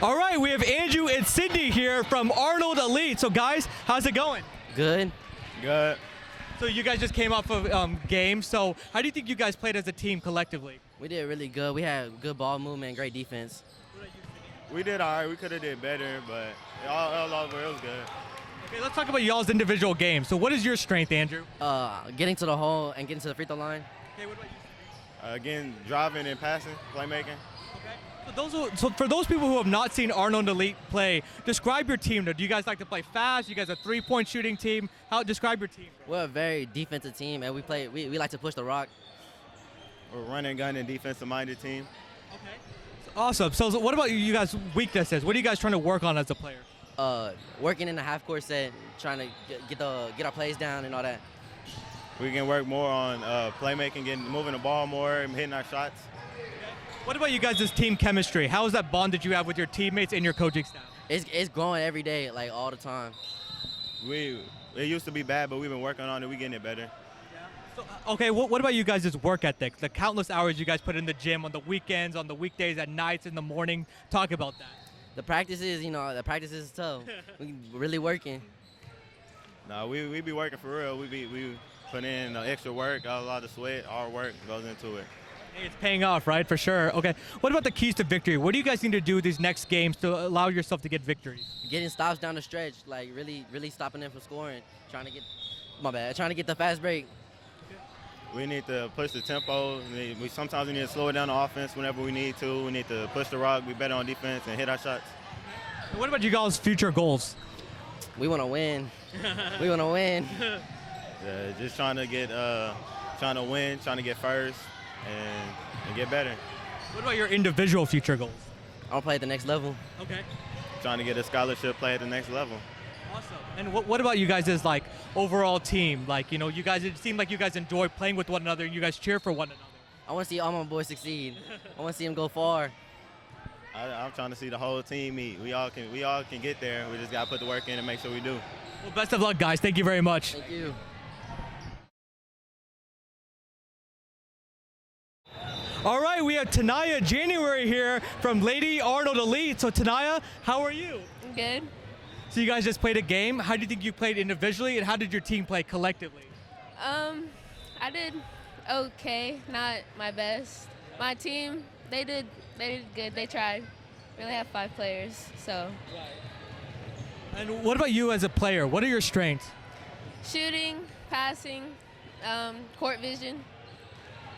All right, we have Andrew and Sydney here from Arnold Elite. So guys, how's it going? Good. Good. So you guys just came off of games. So how do you think you guys played as a team collectively? We did really good. We had good ball movement and great defense. We did all right. We could have did better, but all over it was good. Okay, let's talk about y'all's individual games. So what is your strength, Andrew? Getting to the hole and getting to the free throw line. Okay, what about you? Again, driving and passing, playmaking. So for those people who have not seen Arnold Elite play, describe your team. Do you guys like to play fast? You guys are a three-point shooting team. Describe your team. We're a very defensive team, and we like to push the rock. We're a running, gun, and defensive-minded team. Okay. Awesome. So what about you guys' weaknesses? What are you guys trying to work on as a player? Working in the half-court set, trying to get our plays down and all that. We can work more on playmaking, moving the ball more, and hitting our shots. What about you guys' team chemistry? How is that bond that you have with your teammates and your coaching staff? It's growing every day, like all the time. It used to be bad, but we've been working on it. We're getting it better. So, okay, what about you guys' work ethic? The countless hours you guys put in the gym on the weekends, on the weekdays, at nights, in the morning. Talk about that. The practices, the practices is tough. We really working. No, we be working for real. We put in extra work, a lot of sweat, our work goes into it. Hey, it's paying off, right? For sure. Okay, what about the keys to victory? What do you guys need to do these next games to allow yourself to get victories? Getting stops down the stretch, like really stopping them from scoring. Trying to get the fast break. We need to push the tempo. Sometimes we need to slow it down the offense whenever we need to. We need to push the rock, be better on defense, and hit our shots. And what about you guys' future goals? We want to win. We want to win. Just trying to win, trying to get first, and get better. What about your individual future goals? I want to play at the next level. Okay. Trying to get a scholarship, play at the next level. Awesome. And what about you guys as overall team? You guys, it seemed like you guys enjoy playing with one another and you guys cheer for one another. I want to see all my boys succeed. I want to see them go far. I'm trying to see the whole team meet. We all can get there. We just got to put the work in and make sure we do. Well, best of luck, guys. Thank you very much. Thank you. All right, we have Tanaiya January here from Lady Arnold Elite. So Tanaiya, how are you? I'm good. So you guys just played a game. How do you think you played individually, and how did your team play collectively? I did okay, not my best. My team, they did good. They tried. We only have 5 players, so. Right. And what about you as a player? What are your strengths? Shooting, passing, court vision.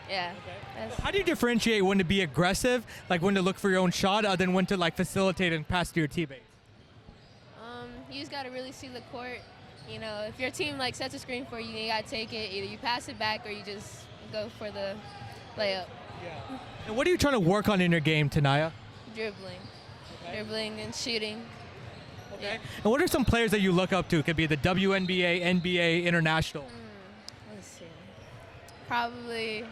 Yeah. Okay. How do you differentiate when to be aggressive, like when to look for your own shot, other than when to facilitate and pass to your teammates? You just gotta really see the court. If your team sets a screen for you, you gotta take it. Either you pass it back or you just go for the layup. Yeah. And what are you trying to work on in your game, Tanaiya? Dribbling. Okay. Dribbling and shooting. Okay. Yeah. And what are some players that you look up to? It could be the WNBA, NBA, international. Let's see. Probably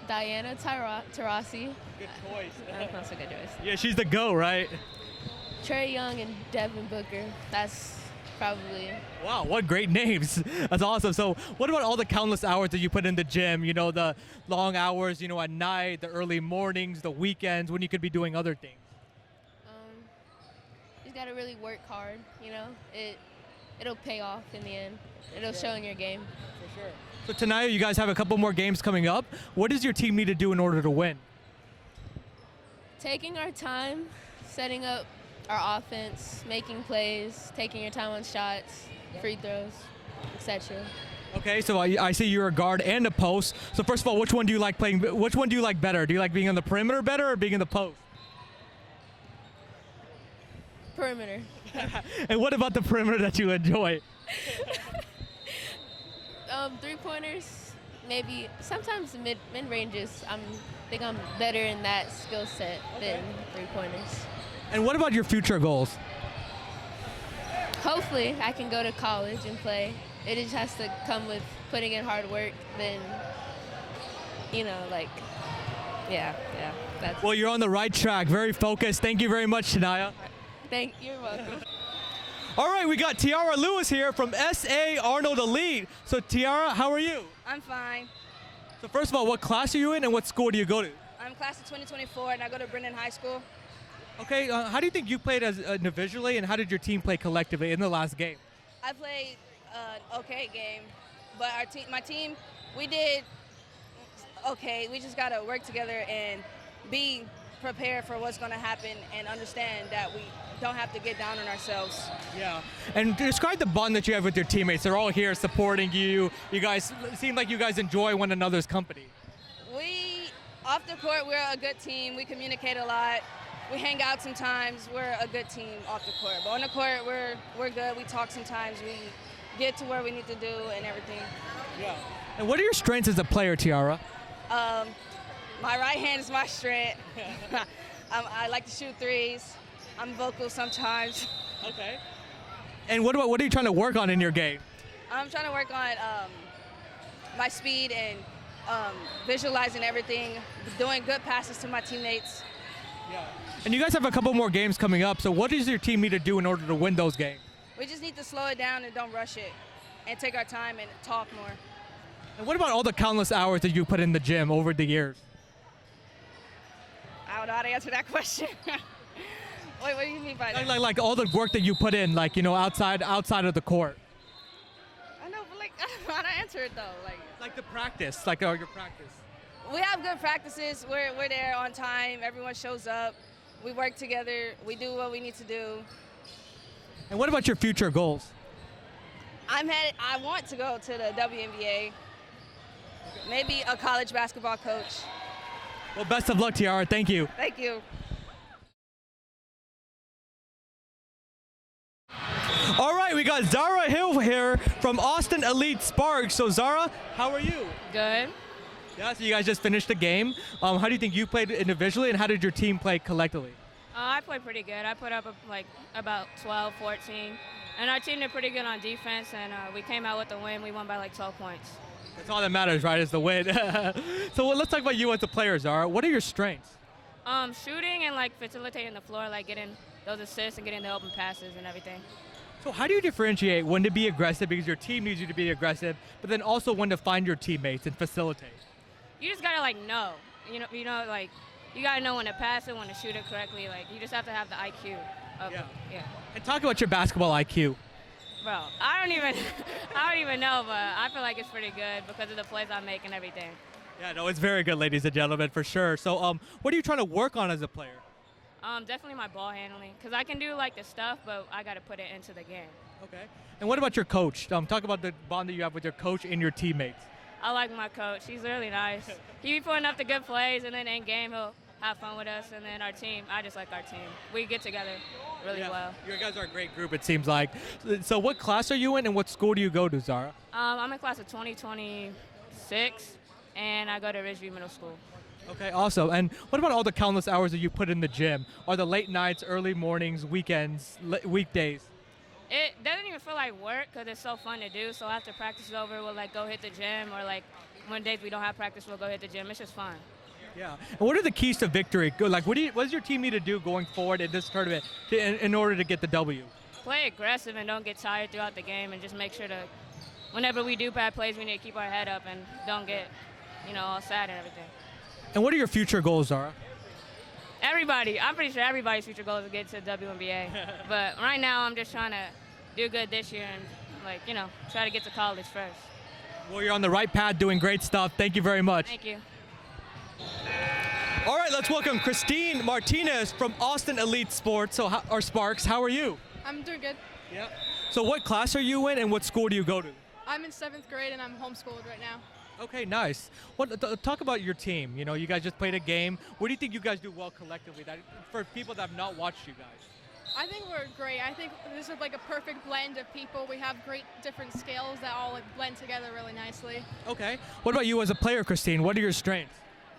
Diana Taurasi. Good choice. That's a good choice. Yeah, she's the GOAT, right? Trey Young and Devin Booker. That's probably. Wow, what great names. That's awesome. So what about all the countless hours that you put in the gym? The long hours, at night, the early mornings, the weekends, when you could be doing other things? You just got to really work hard, It'll pay off in the end. It'll show in your game. For sure. So tonight you guys have a couple more games coming up. What does your team need to do in order to win? Taking our time, setting up our offense, making plays, taking your time on shots, free throws, etc. Okay, so I see you're a guard and a post. So first of all, which one do you like playing? Which one do you like better? Do you like being on the perimeter better or being in the post? Perimeter. And what about the perimeter that you enjoy? 3-pointers, maybe sometimes mid ranges. I think I'm better in that skill set than 3-pointers. And what about your future goals? Hopefully, I can go to college and play. It just has to come with putting in hard work. Then, yeah. That's. Well, you're on the right track. Very focused. Thank you very much, Tanaiya. You're welcome. All right, we got Tiara Lewis here from SA Arnold Elite. So Tiara, how are you? I'm fine. So first of all, what class are you in and what school do you go to? I'm class of 2024 and I go to Brennan High School. Okay, how do you think you played as individually, and how did your team play collectively in the last game? I played an okay game, but my team, we did okay. We just got to work together and be prepared for what's going to happen and understand that we don't have to get down on ourselves. Yeah, and describe the bond that you have with your teammates. They're all here supporting you. You guys seem like you guys enjoy one another's company. Off the court, we're a good team. We communicate a lot. We hang out sometimes. We're a good team off the court. But on the court, we're good. We talk sometimes. We get to where we need to do and everything. Yeah. And what are your strengths as a player, Tiara? My right hand is my strength. I like to shoot threes. I'm vocal sometimes. Okay. And what are you trying to work on in your game? I'm trying to work on my speed and visualizing everything, doing good passes to my teammates. Yeah. And you guys have a couple more games coming up, so what does your team need to do in order to win those games? We just need to slow it down and don't rush it and take our time and talk more. And what about all the countless hours that you put in the gym over the years? I don't know how to answer that question. Wait, what do you mean by that? Like all the work that you put in, like, you know, outside of the court. I know, but like, I don't know how to answer it though. Like the practice, like your practice. We have good practices. We're there on time. Everyone shows up. We work together. We do what we need to do. And what about your future goals? I want to go to the WNBA. Maybe a college basketball coach. Well, best of luck, Tiara. Thank you. Thank you. All right, we got Zahra Hill here from Austin Elite Sparks. So, Zahra, how are you? Good. Yeah, so you guys just finished the game. How do you think you played individually, and how did your team play collectively? I played pretty good. I put up like about 12, 14. And our team did pretty good on defense, and we came out with the win. We won by like 12 points. That's all that matters, right, is the win. So let's talk about you as a player, Zahra. What are your strengths? Shooting and like facilitating the floor, like getting those assists and getting the open passes and everything. So how do you differentiate when to be aggressive because your team needs you to be aggressive, but then also when to find your teammates and facilitate? You just gotta like know, like you gotta know when to pass it, when to shoot it correctly. Like you just have to have the IQ of it. Yeah. And talk about your basketball IQ. Bro, I don't even know, but I feel like it's pretty good because of the plays I make and everything. Yeah, no, it's very good, ladies and gentlemen, for sure. So, what are you trying to work on as a player? Definitely my ball handling, because I can do like the stuff, but I got to put it into the game. Okay. And what about your coach? Talk about the bond that you have with your coach and your teammates. I like my coach. He's really nice. He be putting up the good plays, and then in game he'll have fun with us. And then our team, I just like our team. We get together really well. You guys are a great group, it seems like. So what class are you in, and what school do you go to, Zahra? I'm in class of 2026, and I go to Ridgeview Middle School. Okay, awesome. And what about all the countless hours that you put in the gym? Are the late nights, early mornings, weekends, weekdays? It doesn't even feel like work because it's so fun to do. So after practice is over, we'll like go hit the gym, or like one days we don't have practice, we'll go hit the gym. It's just fun. Yeah. And what are the keys to victory? Like, what does your team need to do going forward in this tournament in order to get the W? Play aggressive and don't get tired throughout the game, and just make sure to, whenever we do bad plays, we need to keep our head up and don't get, all sad and everything. And what are your future goals, Zahra? I'm pretty sure everybody's future goal is to get to the WNBA. But right now, I'm just trying to do good this year and, try to get to college first. Well, you're on the right path, doing great stuff. Thank you very much. Thank you. All right, let's welcome Chrystin Martinez from Austin Elite Sports, or Sparks. How are you? I'm doing good. Yeah. So what class are you in, and what school do you go to? I'm in 7th grade, and I'm homeschooled right now. Okay, nice. Talk about your team. You guys just played a game. What do you think you guys do well collectively? For people that have not watched you guys. I think we're great. I think this is like a perfect blend of people. We have great different scales that all blend together really nicely. Okay. What about you as a player, Chrystin? What are your strengths?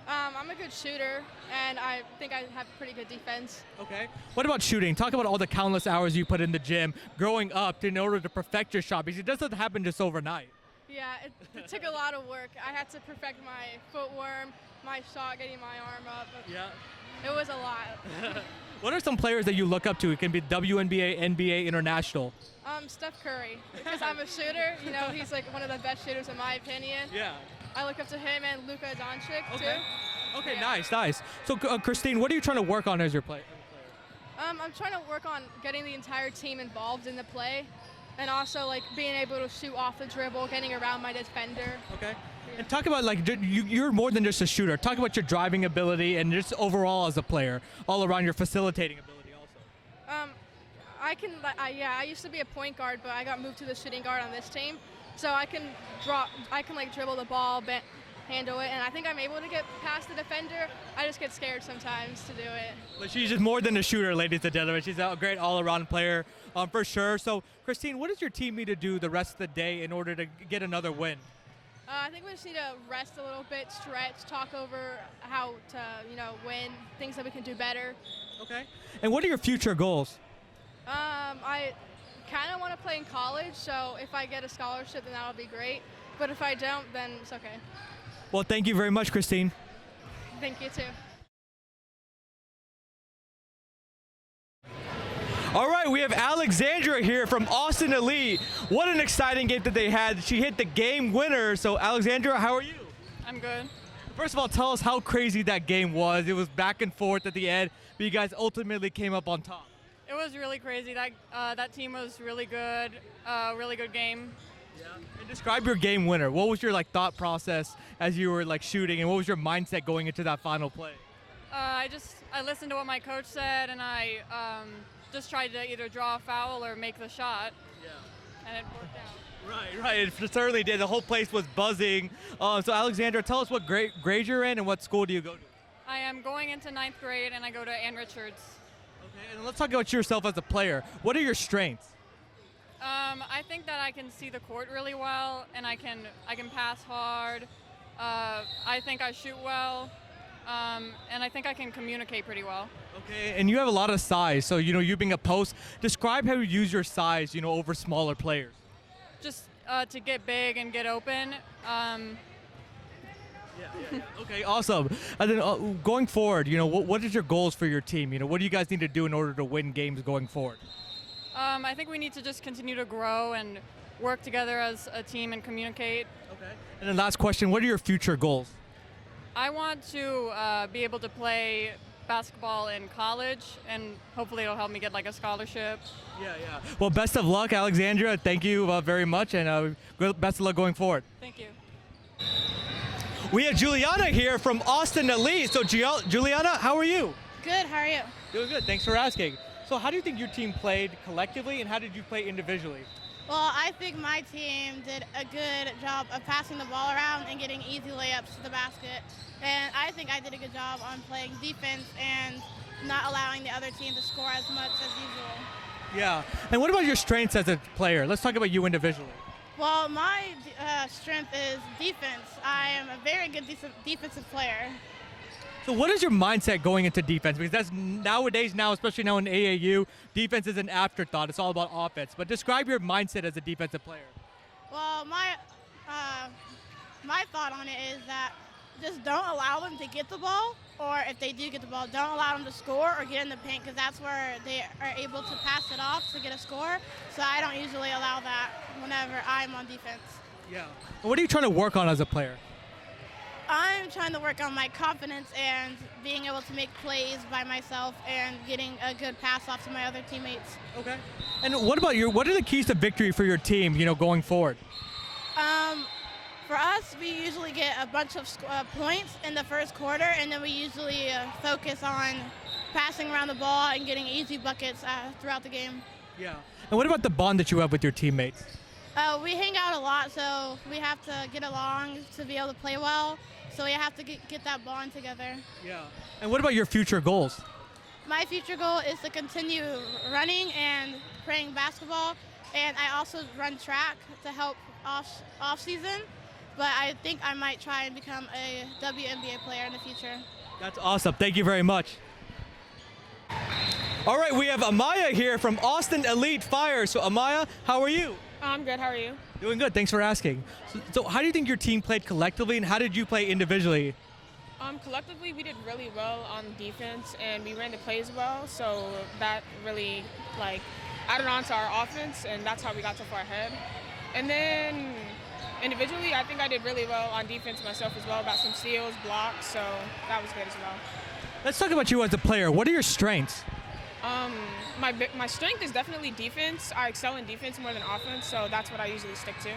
I'm a good shooter, and I think I have pretty good defense. Okay. What about shooting? Talk about all the countless hours you put in the gym growing up in order to perfect your shot, because it doesn't happen just overnight. Yeah, it took a lot of work. I had to perfect my footwork, my shot, getting my arm up. Yeah. It was a lot. What are some players that you look up to? It can be WNBA, NBA, international. Steph Curry, because I'm a shooter. He's like one of the best shooters in my opinion. Yeah. I look up to him and Luka Doncic Okay. too. Okay, Yeah. nice. So, Chrystin, what are you trying to work on as your player? I'm trying to work on getting the entire team involved in the play, and also like being able to shoot off the dribble, getting around my defender. Okay. And talk about like you're more than just a shooter. Talk about your driving ability and just overall as a player, all around your facilitating ability also. I used to be a point guard, but I got moved to the shooting guard on this team, so I can like dribble the ball, handle it, and I think I'm able to get past the defender. I just get scared sometimes to do it. But she's just more than a shooter, ladies and gentlemen. She's a great all-around player, for sure. So, Chrystin, what does your team need to do the rest of the day in order to get another win? I think we just need to rest a little bit, stretch, talk over how to, win, things that we can do better. Okay. And what are your future goals? I kind of want to play in college, so if I get a scholarship, then that'll be great. But if I don't, then it's okay. Well, thank you very much, Chrystin. Thank you, too. All right, we have Alexandra here from Austin Elite. What an exciting game that they had. She hit the game winner. So, Alexandra, how are you? I'm good. First of all, tell us how crazy that game was. It was back and forth at the end, but you guys ultimately came up on top. It was really crazy. That team was really good game. Yeah. And describe your game winner. What was your thought process as you were shooting, and what was your mindset going into that final play? I listened to what my coach said, and I just tried to either draw a foul or make the shot. Yeah. And it worked out. Right. It certainly did. The whole place was buzzing. So Alexandra, tell us what grade you're in and what school do you go to? I am going into 9th grade, and I go to Ann Richards. Okay. And let's talk about yourself as a player. What are your strengths? I think that I can see the court really well, and I can pass hard. I think I shoot well, and I think I can communicate pretty well. Okay, and you have a lot of size, so you being a post, describe how you use your size, over smaller players. Just to get big and get open. Yeah. Okay, awesome. And then going forward, what is your goals for your team? What do you guys need to do in order to win games going forward? I think we need to just continue to grow and work together as a team and communicate. Okay. And then last question, what are your future goals? I want to be able to play basketball in college, and hopefully it'll help me get a scholarship. Yeah. Well, best of luck, Alexandra. Thank you very much, and best of luck going forward. Thank you. We have Juliana here from Austin Elite. So, Juliana, how are you? Good, how are you? Doing good, thanks for asking. So how do you think your team played collectively, and how did you play individually? Well, I think my team did a good job of passing the ball around and getting easy layups to the basket. And I think I did a good job on playing defense and not allowing the other team to score as much as usual. Yeah. And what about your strengths as a player? Let's talk about you individually. Well, my strength is defense. I am a very good defensive player. So what is your mindset going into defense? Because that's nowadays, especially now in AAU, defense is an afterthought. It's all about offense. But describe your mindset as a defensive player. Well, my thought on it is that just don't allow them to get the ball, or if they do get the ball, don't allow them to score or get in the paint, because that's where they are able to pass it off to get a score. So I don't usually allow that whenever I'm on defense. Yeah. What are you trying to work on as a player? I'm trying to work on my confidence and being able to make plays by myself and getting a good pass off to my other teammates. Okay. And what about what are the keys to victory for your team, going forward? For us, we usually get a bunch of points in the first quarter, and then we usually focus on passing around the ball and getting easy buckets throughout the game. Yeah. And what about the bond that you have with your teammates? We hang out a lot, so we have to get along to be able to play well. So we have to get that bond together. Yeah. And what about your future goals? My future goal is to continue running and playing basketball, and I also run track to help off season. But I think I might try and become a WNBA player in the future. That's awesome. Thank you very much. All right, we have Amya here from Austin Elite Fire. So Amya, how are you? I'm good. How are you? Doing good. Thanks for asking. So how do you think your team played collectively, and how did you play individually? Collectively, we did really well on defense, and we ran the plays well. So that really added on to our offense, and that's how we got so far ahead. And then individually, I think I did really well on defense myself as well. Got some steals, blocks, so that was good as well. Let's talk about you as a player. What are your strengths? My strength is definitely defense. I excel in defense more than offense, so that's what I usually stick to.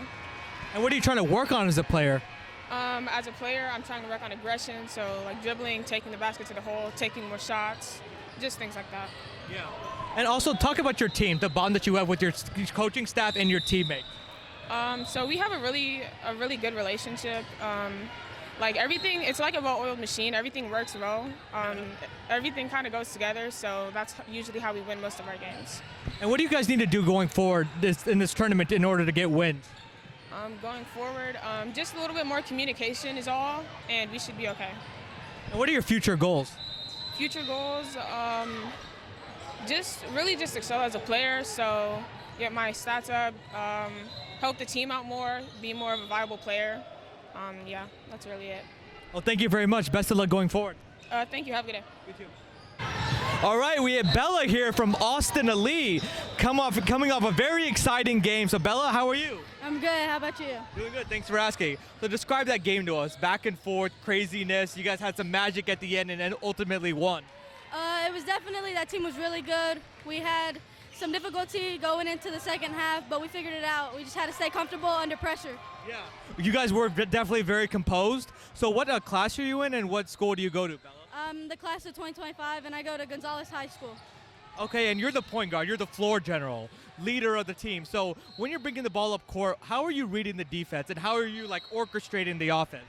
And what are you trying to work on as a player? As a player, I'm trying to work on aggression, so like dribbling, taking the basket to the hole, taking more shots, just things like that. Yeah. And also talk about your team, the bond that you have with your coaching staff and your teammates. So we have a really good relationship. Like everything, it's like a well-oiled machine. Everything works well. Everything kind of goes together, so that's usually how we win most of our games. And what do you guys need to do going forward in this tournament in order to get wins? Going forward, just a little bit more communication is all, and we should be okay. And what are your future goals? Future goals, just excel as a player, so get my stats up, help the team out more, be more of a viable player. Yeah, that's really it. Well, thank you very much. Best of luck going forward. Thank you. Have a good day. You too. All right, we have Bella here from Austin Elite, coming off a very exciting game. So, Bella, how are you? I'm good. How about you? Doing good. Thanks for asking. So, describe that game to us. Back and forth, craziness. You guys had some magic at the end and then ultimately won. It was definitely, that team was really good. We had some difficulty going into the second half, but we figured it out. We just had to stay comfortable under pressure. Yeah. You guys were definitely very composed. So, what class are you in and what school do you go to, Bella? The class of 2025, and I go to Gonzales High School. Okay, and you're the point guard. You're the floor general, leader of the team. So when you're bringing the ball up court, how are you reading the defense, and how are you orchestrating the offense?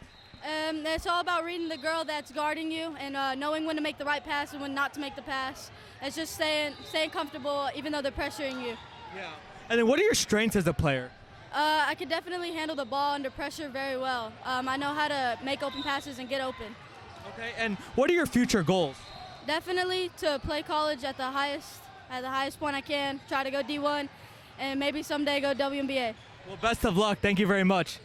It's all about reading the girl that's guarding you and knowing when to make the right pass and when not to make the pass. It's just staying comfortable even though they're pressuring you. Yeah. And then what are your strengths as a player? I could definitely handle the ball under pressure very well. I know how to make open passes and get open. Okay, and what are your future goals? Definitely to play college at the highest point I can, try to go D1, and maybe someday go WNBA. Well, best of luck. Thank you very much.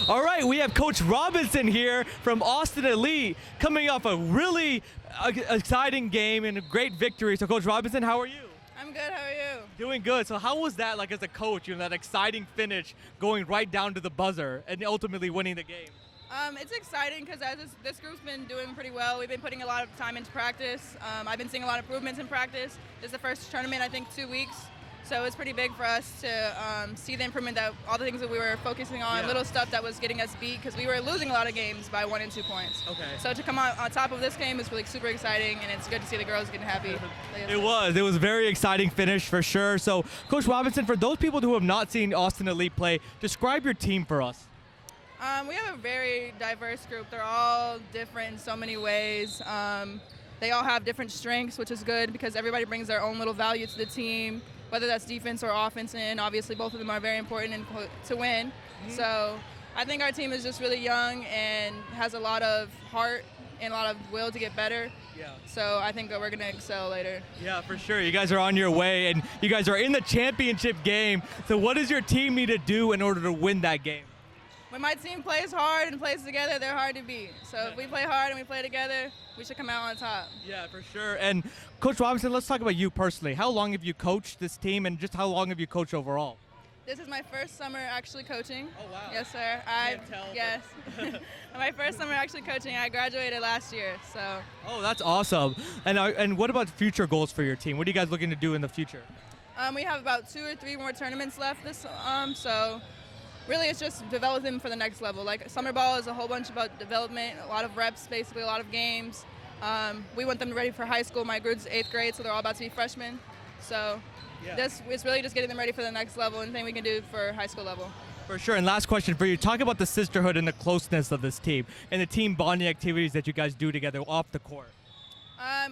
All right, we have Coach Robinson here from Austin Elite coming off a really exciting game and a great victory. So, Coach Robinson, how are you? I'm good. How are you? Doing good. So how was that as a coach, that exciting finish going right down to the buzzer and ultimately winning the game? It's exciting because this group's been doing pretty well. We've been putting a lot of time into practice. I've been seeing a lot of improvements in practice. This is the first tournament, I think, 2 weeks. So it's pretty big for us to see the improvement, that all the things that we were focusing on, little stuff that was getting us beat, because we were losing a lot of games by 1 and 2 points. Okay. So to come on top of this game is really super exciting, and it's good to see the girls getting happy. It was a very exciting finish for sure. So Coach Robinson, for those people who have not seen Austin Elite play, describe your team for us. We have a very diverse group. They're all different in so many ways. They all have different strengths, which is good because everybody brings their own little value to the team, whether that's defense or offense, and obviously both of them are very important to win. Mm-hmm. So I think our team is just really young and has a lot of heart and a lot of will to get better. Yeah. So I think that we're going to excel later. Yeah, for sure. You guys are on your way, and you guys are in the championship game. So what does your team need to do in order to win that game? When my team plays hard and plays together, they're hard to beat. So if we play hard and we play together, we should come out on top. Yeah, for sure. And Coach Robinson, let's talk about you personally. How long have you coached this team, and just how long have you coached overall? This is my first summer actually coaching. Oh, wow. Yes, sir. Yes. My first summer actually coaching. I graduated last year, so. Oh, that's awesome. And what about future goals for your team? What are you guys looking to do in the future? We have about 2 or 3 more tournaments left so really it's just develop them for the next level. Like summer ball is a whole bunch about development, a lot of reps, basically a lot of games. We want them ready for high school. My group's 8th grade, so they're all about to be freshmen. So it's really just getting them ready for the next level and anything we can do for high school level. For sure. And last question for you. Talk about the sisterhood and the closeness of this team and the team bonding activities that you guys do together off the court. A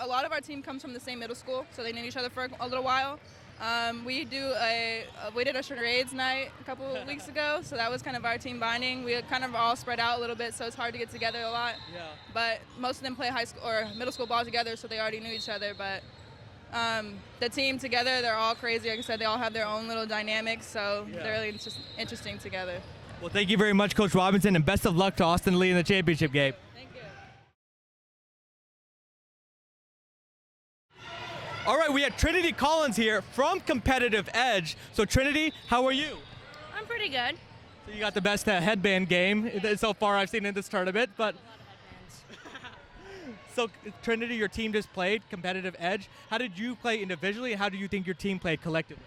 lot of our team comes from the same middle school, so they knew each other for a little while. We did a charades night a couple of weeks ago, so that was kind of our team bonding. We kind of all spread out a little bit, so it's hard to get together a lot. Yeah. But most of them play high school or middle school ball together, so they already knew each other. But the team together, they're all crazy. Like I said, they all have their own little dynamics, so they're really just interesting together. Well, thank you very much, Coach Robinson, and best of luck to Austin Elite in the championship game. All right, we have Trinity Collins here from Competitive Edge. So Trinity, how are you? I'm pretty good. So you got the best headband game so far I've seen in this tournament, but So Trinity, your team just played competitive edge. How did you play individually, and how do you think your team played collectively?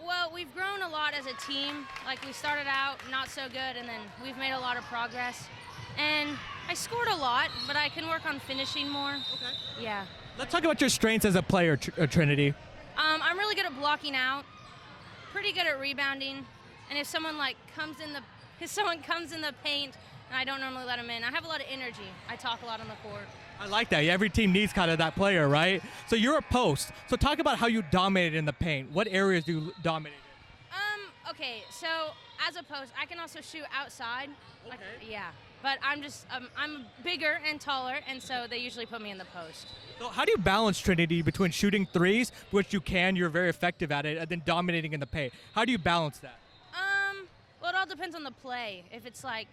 Well, we've grown a lot as a team. Like, we started out not so good, and then we've made a lot of progress. And I scored a lot, but I can work on finishing more. Okay. Yeah. Let's talk about your strengths as a player, Trinity. I'm really good at blocking out, pretty good at rebounding, and if someone comes in the paint, and I don't normally let them in, I have a lot of energy. I talk a lot on the court. I like that. Every team needs kind of that player, right? So you're a post. So talk about how you dominated in the paint. What areas do you dominate in? Okay, so as a post, I can also shoot outside. Okay. Yeah, but I'm bigger and taller, and so they usually put me in the post. So how do you balance, Trinity, between shooting threes, which you're very effective at it, and then dominating in the paint? How do you balance that? Well, it all depends on the play. If it's like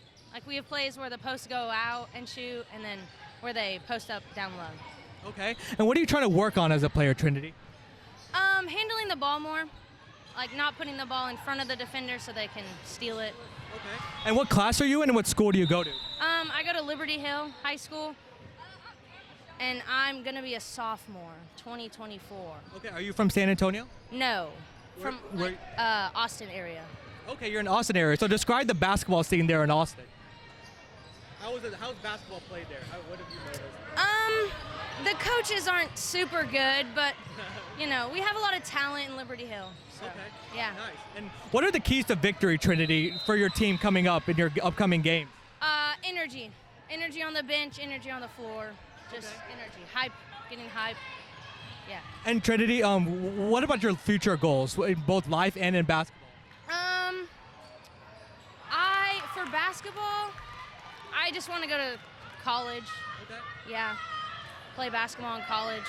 we have plays where the posts go out and shoot, and then where they post up down low. Okay. And what are you trying to work on as a player, Trinity? Handling the ball more, like not putting the ball in front of the defender so they can steal it. Okay. And what class are you in, and what school do you go to? I go to Liberty Hill High School, and I'm going to be a sophomore, 2024. Okay. Are you from San Antonio? No, from Austin area. Okay, you're in Austin area. So describe the basketball scene there in Austin. How's basketball played there? What have you noticed? The coaches aren't super good, but we have a lot of talent in Liberty Hill. So, okay. Yeah. Nice. And what are the keys to victory, Trinity, for your team coming up in your upcoming games? Energy. Energy on the bench, energy on the floor. Just energy. Hype. Getting hype. Yeah. And Trinity, what about your future goals, in both life and in basketball? For basketball, I just want to go to college. Okay. Yeah. Play basketball in college.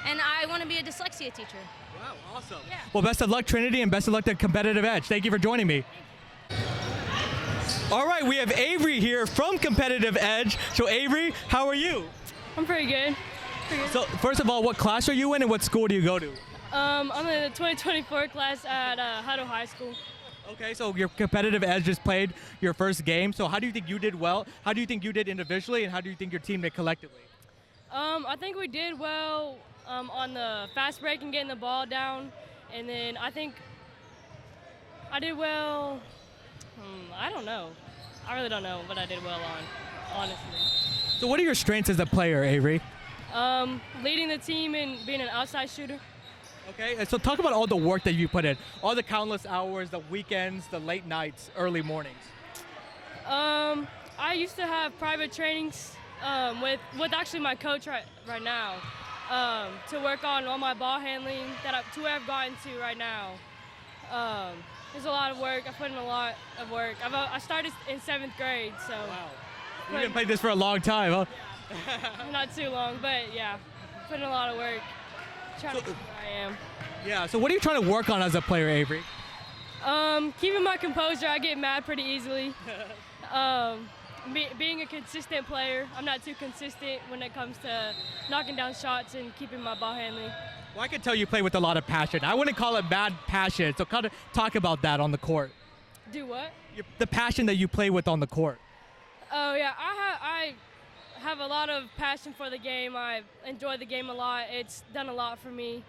And I want to be a dyslexia teacher. Wow, awesome. Yeah. Well, best of luck, Trinity, and best of luck to Competitive Edge. Thank you for joining me. All right, we have Avery here from Competitive Edge. So, Avery, how are you? I'm pretty good. So, first of all, what class are you in, and what school do you go to? I'm in the 2024 class at Huddle High School. Okay, so your Competitive Edge just played your first game. So how do you think you did well? How do you think you did individually, and how do you think your team did collectively? I think we did well on the fast break and getting the ball down. And then I think I did well. I don't know. I really don't know what I did well on, honestly. So what are your strengths as a player, Avery? Leading the team and being an outside shooter. Okay, and so talk about all the work that you put in, all the countless hours, the weekends, the late nights, early mornings. I used to have private trainings with actually my coach right now to work on all my ball handling to where I've gotten to right now. There's a lot of work. I put in a lot of work. I started in 7th grade, so. Wow. You've been playing this for a long time, huh? Not too long, but yeah, put in a lot of work. Trying to get where I am. Yeah, so what are you trying to work on as a player, Avery? Keeping my composure. I get mad pretty easily. Being a consistent player. I'm not too consistent when it comes to knocking down shots and keeping my ball handling. Well, I can tell you play with a lot of passion. I wouldn't call it bad passion, so kind of talk about that on the court. Do what? The passion that you play with on the court. Oh, yeah. I have a lot of passion for the game. I enjoy the game a lot. It's done a lot for me.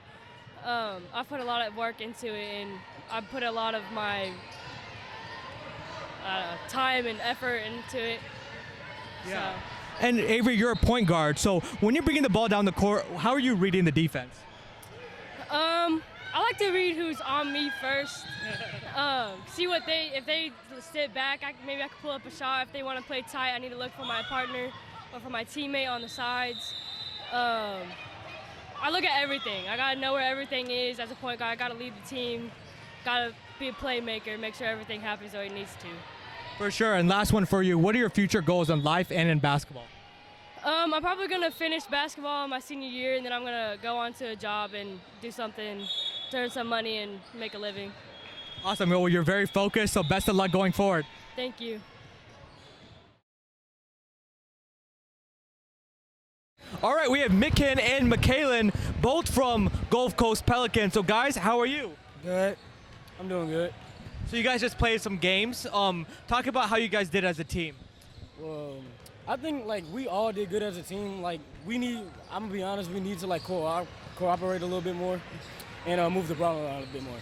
I put a lot of work into it, and I put a lot of my time and effort into it. Yeah. So. And Avery, you're a point guard. So when you're bringing the ball down the court, how are you reading the defense? I like to read who's on me first. See if they sit back, maybe I can pull up a shot. If they want to play tight, I need to look for my partner or for my teammate on the sides. I look at everything. I gotta know where everything is as a point guard. I gotta lead the team. Gotta be a playmaker, make sure everything happens the way it needs to. For sure. And last one for you. What are your future goals in life and in basketball? I'm probably gonna finish basketball my senior year, and then I'm gonna go on to a job and do something, earn some money and make a living. Awesome. Well, you're very focused, so best of luck going forward. Thank you. All right, we have Mikan and Michaelan, both from Gulf Coast Pelicans. So guys, how are you? Good. I'm doing good. So you guys just played some games. Talk about how you guys did as a team. Well, I think like we all did good as a team. Like I'm gonna be honest, we need to like cooperate a little bit more and move the ball around a bit more.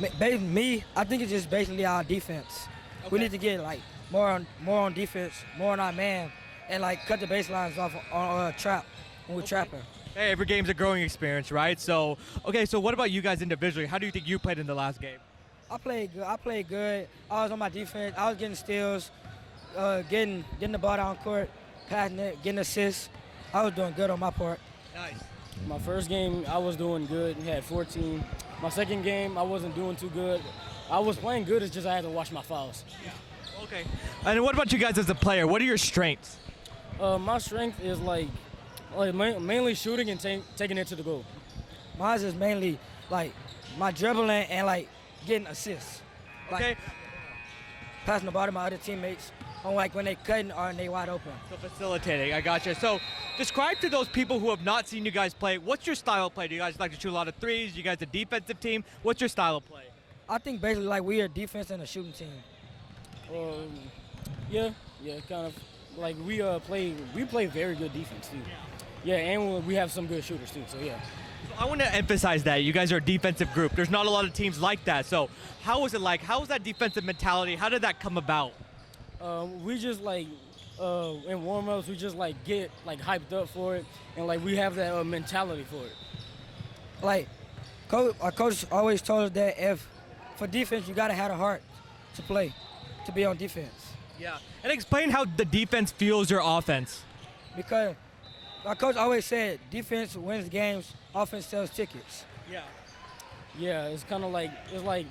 I think it's just basically our defense. Okay. We need to get like more on defense, more on our man, and like cut the baselines off on trap when we're trapping. Hey, every game's a growing experience, right? So, okay, so what about you guys individually? How do you think you played in the last game? I played good. I was on my defense. I was getting steals, getting the ball down court, passing it, getting assists. I was doing good on my part. Nice. My first game, I was doing good and had 14. My second game, I wasn't doing too good. I was playing good, it's just I had to watch my fouls. Yeah. Okay. And what about you guys as a player? What are your strengths? My strength is mainly shooting and taking it to the goal. Mine is mainly like my dribbling and like getting assists. Okay. Passing the ball to my other teammates on like when they cutting or they wide open. So facilitating, I gotcha. So describe to those people who have not seen you guys play, what's your style of play? Do you guys like to shoot a lot of threes? You guys a defensive team? What's your style of play? I think basically like we are a defense and a shooting team. Yeah, kind of. Like we play very good defense too. Yeah, and we have some good shooters too. So yeah. So I want to emphasize that you guys are a defensive group. There's not a lot of teams like that. So how was it like? How was that defensive mentality? How did that come about? We just like in warm-ups, we just like get like hyped up for it, and like we have that mentality for it. Like our coach always told us that for defense you gotta have a heart to play, to be on defense. Yeah, and explain how the defense fuels your offense. Because our coach always said defense wins games, offense sells tickets. Yeah. Yeah, it's kind of like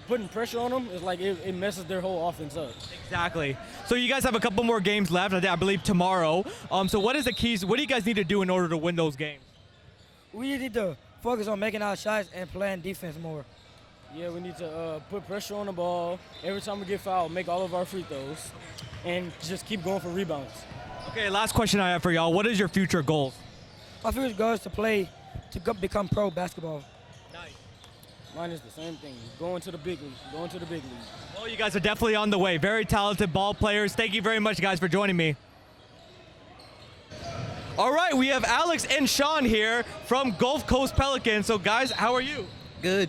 putting pressure on them. It's like it messes their whole offense up. Exactly. So you guys have a couple more games left, I believe tomorrow. So what is the keys? What do you guys need to do in order to win those games? We need to focus on making our shots and playing defense more. Yeah, we need to put pressure on the ball. Every time we get fouled, make all of our free throws, and just keep going for rebounds. Okay, last question I have for y'all. What is your future goals? My future goal is to become pro basketball. Nice. Mine is the same thing. Going to the big league. Well, you guys are definitely on the way. Very talented ball players. Thank you very much, guys, for joining me. All right, we have Alex and Sean here from Gulf Coast Pelicans. So, guys, how are you? Good.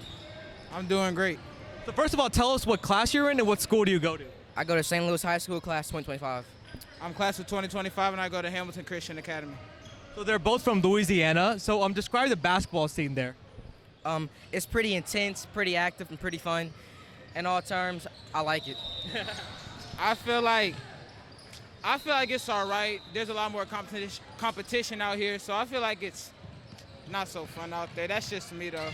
I'm doing great. So, first of all, tell us what class you're in and what school do you go to? I go to St. Louis High School, class 2025. I'm class of 2025, and I go to Hamilton Christian Academy. So they're both from Louisiana. So describe the basketball scene there. It's pretty intense, pretty active, and pretty fun. In all terms, I like it. I feel like it's all right. There's a lot more competition out here, so I feel like it's not so fun out there. That's just me, though.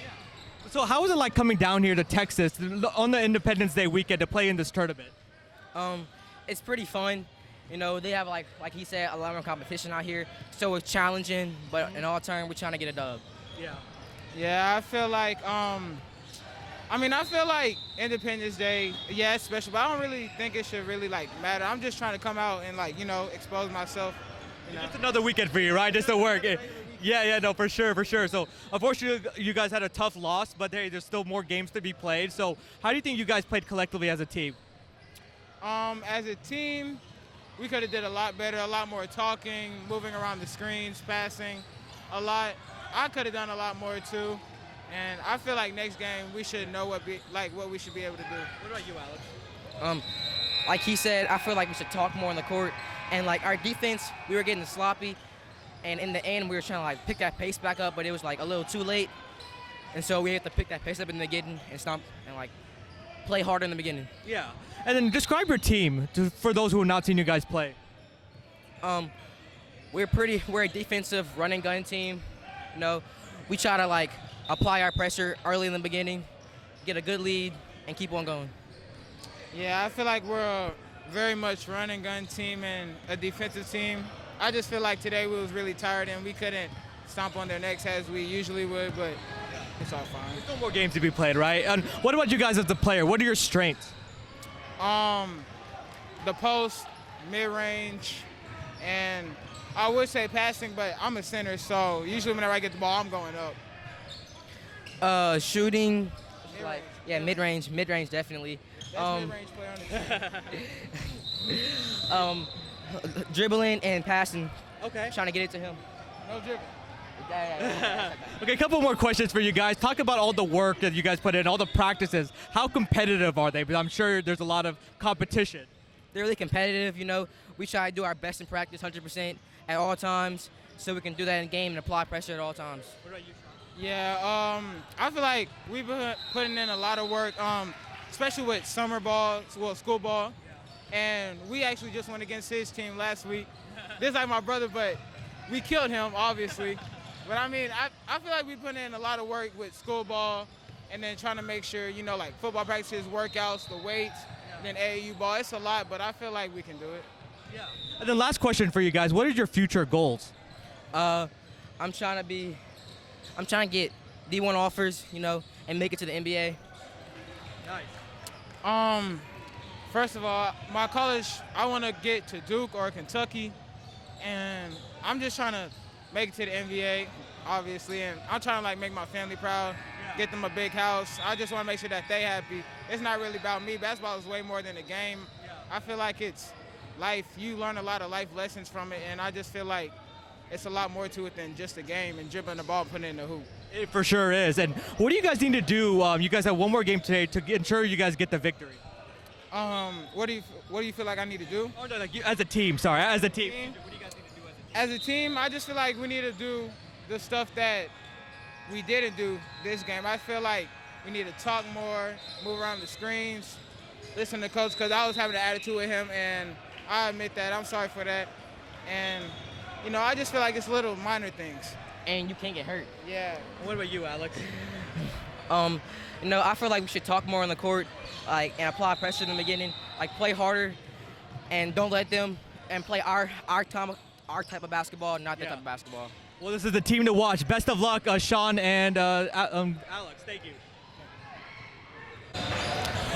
So how was it like coming down here to Texas on the Independence Day weekend to play in this tournament? It's pretty fun. You know, they have, like he said, a lot more competition out here. So it's challenging, but in all terms, we're trying to get a dub. Yeah. Yeah, I feel like, I feel like Independence Day, yeah, it's special, but I don't really think it should really, matter. I'm just trying to come out and, expose myself. It's another weekend for you, right? Just to work. Yeah, no, for sure. So, unfortunately, you guys had a tough loss, but hey, there's still more games to be played. So, how do you think you guys played collectively as a team? As a team, we could have did a lot better, a lot more talking, moving around the screens, passing, a lot. I could have done a lot more too, and I feel like next game we should know what we should be able to do. What about you, Alex? Like he said, I feel like we should talk more on the court, and our defense, we were getting sloppy, and in the end we were trying to pick that pace back up, but it was a little too late, and so we had to pick that pace up in the beginning and stomp and play harder in the beginning. Yeah. And then describe your team for those who have not seen you guys play. We're a defensive run and gun team. You know, we try to apply our pressure early in the beginning, get a good lead, and keep on going. Yeah, I feel like we're a very much run and gun team and a defensive team. I just feel like today we was really tired and we couldn't stomp on their necks as we usually would, but it's all fine. There's still more games to be played, right? And what about you guys as a player? What are your strengths? The post, mid-range, and I would say passing, but I'm a center, so usually whenever I get the ball, I'm going up. Shooting, mid-range definitely. That's mid-range player on the team. dribbling and passing. Okay. Trying to get it to him. No dribble. Okay, a couple more questions for you guys. Talk about all the work that you guys put in, all the practices. How competitive are they? Because I'm sure there's a lot of competition. They're really competitive, you know. We try to do our best in practice 100% at all times so we can do that in game and apply pressure at all times. What about you, Sean? Yeah, I feel like we've been putting in a lot of work, especially with summer ball, well, school ball. And we actually just went against his team last week. This is like my brother, but we killed him, obviously. But I mean, I feel like we put in a lot of work with school ball and then trying to make sure, you know, like football practices, workouts, the weights, and then AAU ball. It's a lot, but I feel like we can do it. Yeah. And then last question for you guys. What are your future goals? I'm trying to get D1 offers, you know, and make it to the NBA. Nice. First of all, my college, I want to get to Duke or Kentucky, and I'm just trying to make it to the NBA, obviously, and I'm trying to like make my family proud, get them a big house. I just want to make sure that they happy. It's not really about me. Basketball is way more than a game. I feel like it's life. You learn a lot of life lessons from it, and I just feel like it's a lot more to it than just a game and dribbling the ball and putting it in the hoop. It for sure is. And what do you guys need to do? You guys have one more game today to ensure you guys get the victory. What do you feel like I need to do? Oh, no, like you, as a team. Sorry, as a team. What do you guys need to do as a team? I just feel like we need to do the stuff that we didn't do this game. I feel like we need to talk more, move around the screens, listen to coach, because I was having an attitude with him, and I admit that. I'm sorry for that. And, you know, I just feel like it's little minor things. And you can't get hurt. Yeah. What about you, Alex? You know, I feel like we should talk more on the court, like, and apply pressure in the beginning, like play harder, and don't let them and play our type of basketball, not their type of basketball. Well, this is the team to watch. Best of luck, Sean and Alex. Thank you.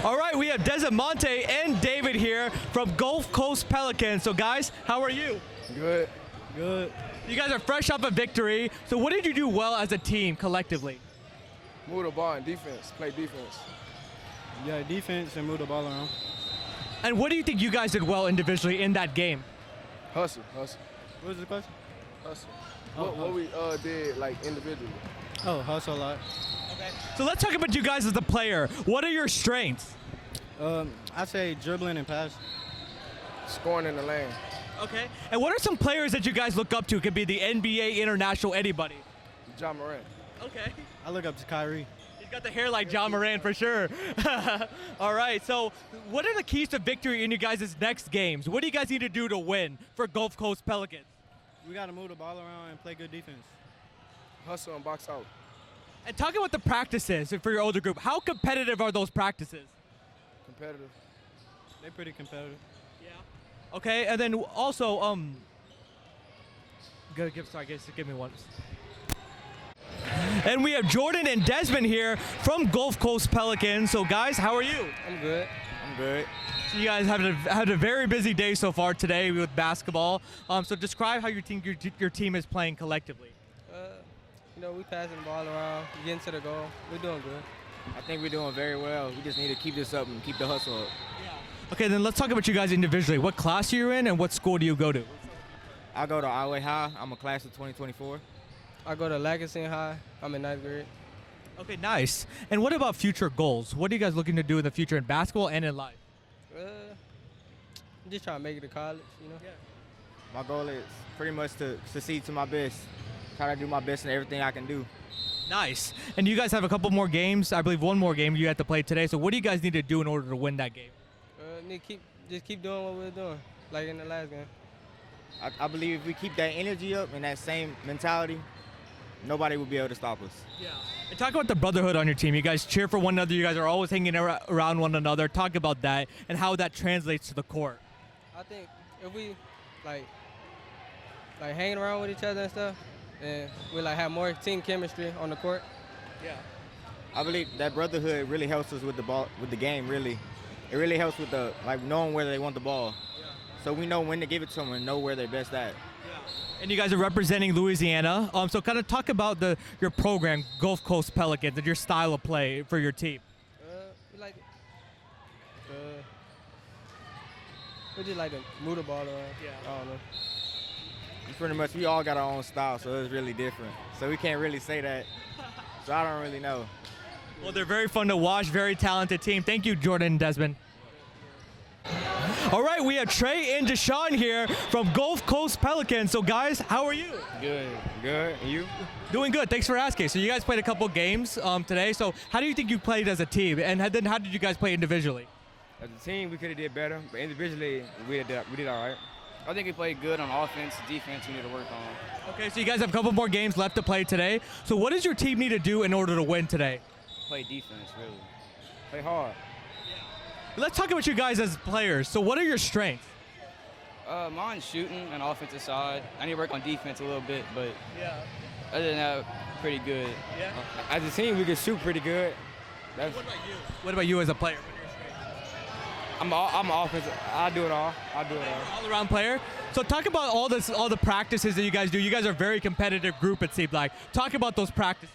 All right, we have Desa'monte and David here from Gulf Coast Pelicans. So, guys, how are you? Good. Good. You guys are fresh off a victory. So, what did you do well as a team collectively? Move the ball and defense. Play defense. Yeah, defense and move the ball around. And what do you think you guys did well individually in that game? Hustle. What was the question? Hustle. Oh, what we did like individually. Oh, hustle a lot. Okay. So let's talk about you guys as a player. What are your strengths? I'd say dribbling and pass. Scoring in the lane. Okay. And what are some players that you guys look up to? It could be the NBA, international, anybody. Jermarrianna. Okay. I look up to Kyrie. He's got the hair like Jermarrianna for sure. All right. So what are the keys to victory in you guys' next games? What do you guys need to do to win for Gulf Coast Pelicans? We got to move the ball around and play good defense. Hustle and box out. And talk about the practices for your older group. How competitive are those practices? Competitive. They're pretty competitive. Yeah. Okay, and then also, give me one. And we have Jordan and Desmond here from Gulf Coast Pelicans. So, guys, how are you? I'm good. So you guys have had a very busy day so far today with basketball. So describe how your team is playing collectively. You know, we passing the ball around, getting to the goal. We're doing good. I think we're doing very well. We just need to keep this up and keep the hustle up. Okay, then let's talk about you guys individually. What class are you in and what school do you go to? I go to Iowa High. I'm a class of 2024. I go to Lansing High. I'm in 9th grade. Okay, nice. And what about future goals? What are you guys looking to do in the future in basketball and in life? I'm just trying to make it to college, you know? My goal is pretty much to succeed to my best. Try to do my best in everything I can do. Nice. And you guys have a couple more games. I believe one more game you have to play today. So what do you guys need to do in order to win that game? Need to keep doing what we're doing, like in the last game. I believe if we keep that energy up and that same mentality, nobody will be able to stop us. Yeah. And talk about the brotherhood on your team. You guys cheer for one another. You guys are always hanging around one another. Talk about that and how that translates to the court. I think if we like hanging around with each other and stuff, and we like have more team chemistry on the court. Yeah. I believe that brotherhood really helps us with the game. Really, it really helps with the knowing where they want the ball. Yeah. So we know when to give it to them and know where they're best at. And you guys are representing Louisiana. So kind of talk about your program, Gulf Coast Pelicans, and your style of play for your team. We like We just like to move the ball around. Yeah. I don't know. Pretty much, we all got our own style, so it's really different. So we can't really say that. So I don't really know. Well, they're very fun to watch, very talented team. Thank you, Jordan and Desmond. All right, we have Trey and Deshawn here from Gulf Coast Pelicans. So, guys, how are you? Good. Good. And you? Doing good. Thanks for asking. So, you guys played a couple games today. So, how do you think you played as a team? And then how did you guys play individually? As a team, we could have did better, but individually, we did all right. I think we played good on offense. Defense, we need to work on. Okay, so you guys have a couple more games left to play today. So, what does your team need to do in order to win today? Play defense, really. Play hard. Let's talk about you guys as players. So, what are your strengths? Mine's shooting and offensive side. I need to work on defense a little bit, but other than that, pretty good. Yeah. As a team, we can shoot pretty good. What about you? What about you as a player? I'm an offensive. I do it all. All-around player. So talk about all the practices that you guys do. You guys are a very competitive group, it seems like. Talk about those practices.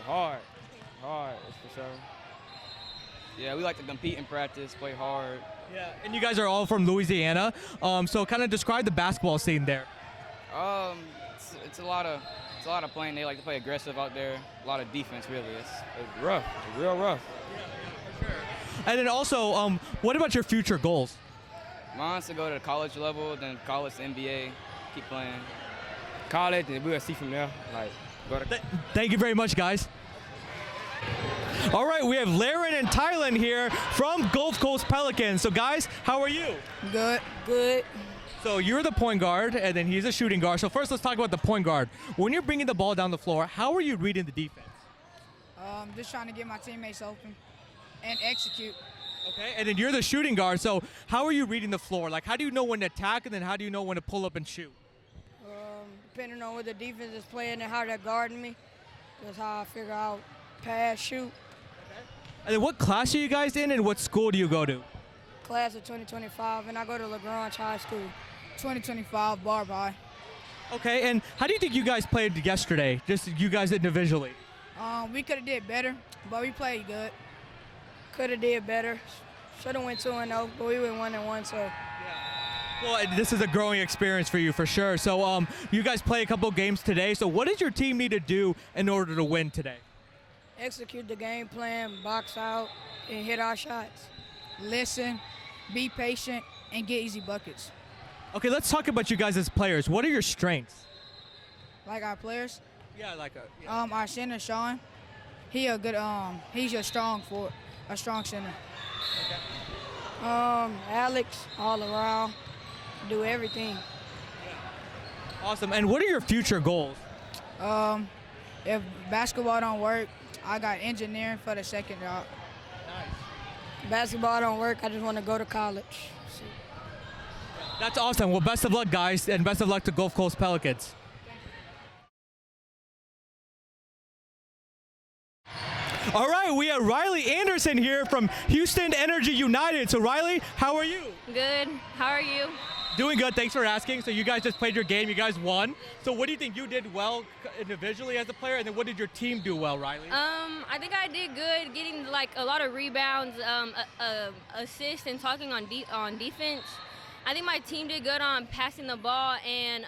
Hard, that's for sure. Yeah, we like to compete in practice, play hard. Yeah, and you guys are all from Louisiana. So kind of describe the basketball scene there. It's a lot of playing. They like to play aggressive out there. A lot of defense, really. It's rough. It's real rough. And then also, what about your future goals? Mine's to go to the college level, then college to NBA, keep playing. College, and we'll see from there. Thank you very much, guys. All right, we have Laren and Tylen here from Gulf Coast Pelicans. So, guys, how are you? Good. Good. So you're the point guard, and then he's a shooting guard. So first, let's talk about the point guard. When you're bringing the ball down the floor, how are you reading the defense? Just trying to get my teammates open and execute. Okay, and then you're the shooting guard. So how are you reading the floor? Like, how do you know when to attack, and then how do you know when to pull up and shoot? Depending on what the defense is playing and how they're guarding me, that's how I figure out pass, shoot. And then what class are you guys in, and what school do you go to? Class of 2025, and I go to LaGrange High School. 2025 Barb High. Okay, and how do you think you guys played yesterday, just you guys individually? We could have did better, but we played good. Could have did better. Should have went 2-0, but we went 1-1, so. Well, this is a growing experience for you for sure. So you guys play a couple games today. So what does your team need to do in order to win today? Execute the game plan, box out, and hit our shots. Listen, be patient, and get easy buckets. Okay, let's talk about you guys as players. What are your strengths? Like our players? Yeah, our center, Sean. He's a strong center. Alex, all around, do everything. Awesome. And what are your future goals? If basketball don't work, I got engineering for the second job. Basketball don't work, I just want to go to college. That's awesome. Well, best of luck, guys, and best of luck to Gulf Coast Pelicans. All right, we have Ryley Anderson here from Houston Energy United. So, Ryley, how are you? Good. How are you? Doing good. Thanks for asking. So, you guys just played your game. You guys won. So, what do you think you did well individually as a player, and then what did your team do well, Ryley? I think I did good, getting like a lot of rebounds, assists, and talking on defense. I think my team did good on passing the ball and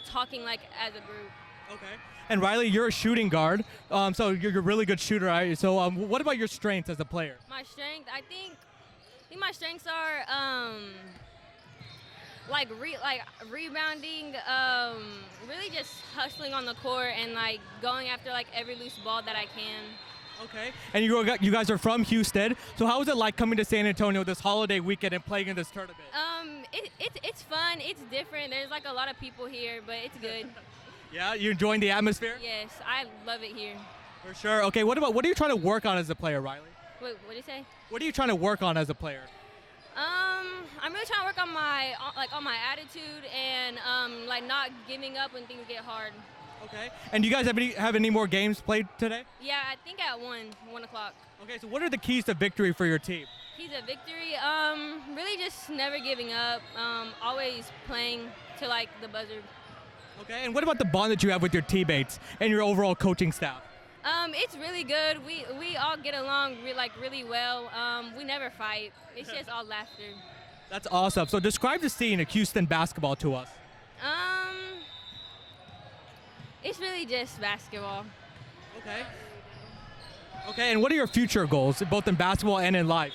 talking like as a group. Okay. And Ryley, you're a shooting guard, so you're a really good shooter. Right? So what about your strengths as a player? My strength, I think my strengths are like rebounding, really just hustling on the court and like going after like every loose ball that I can. Okay. And you guys are from Houston, so how was it like coming to San Antonio this holiday weekend and playing in this tournament? It's fun. It's different. There's like a lot of people here, but it's good. Yeah, you enjoying the atmosphere? Yes, I love it here. For sure. Okay, what are you trying to work on as a player, Ryley? What did you say? What are you trying to work on as a player? I'm really trying to work on my attitude and like not giving up when things get hard. Okay. And do you guys have any more games played today? Yeah, I think at 1 o'clock. Okay, so what are the keys to victory for your team? Keys to victory, really just never giving up, always playing to like the buzzer. Okay, and what about the bond that you have with your teammates and your overall coaching staff? It's really good. We all get along really well. We never fight. It's just all laughter. That's awesome. So describe the scene of Houston basketball to us. It's really just basketball. Okay. Okay, and what are your future goals, both in basketball and in life?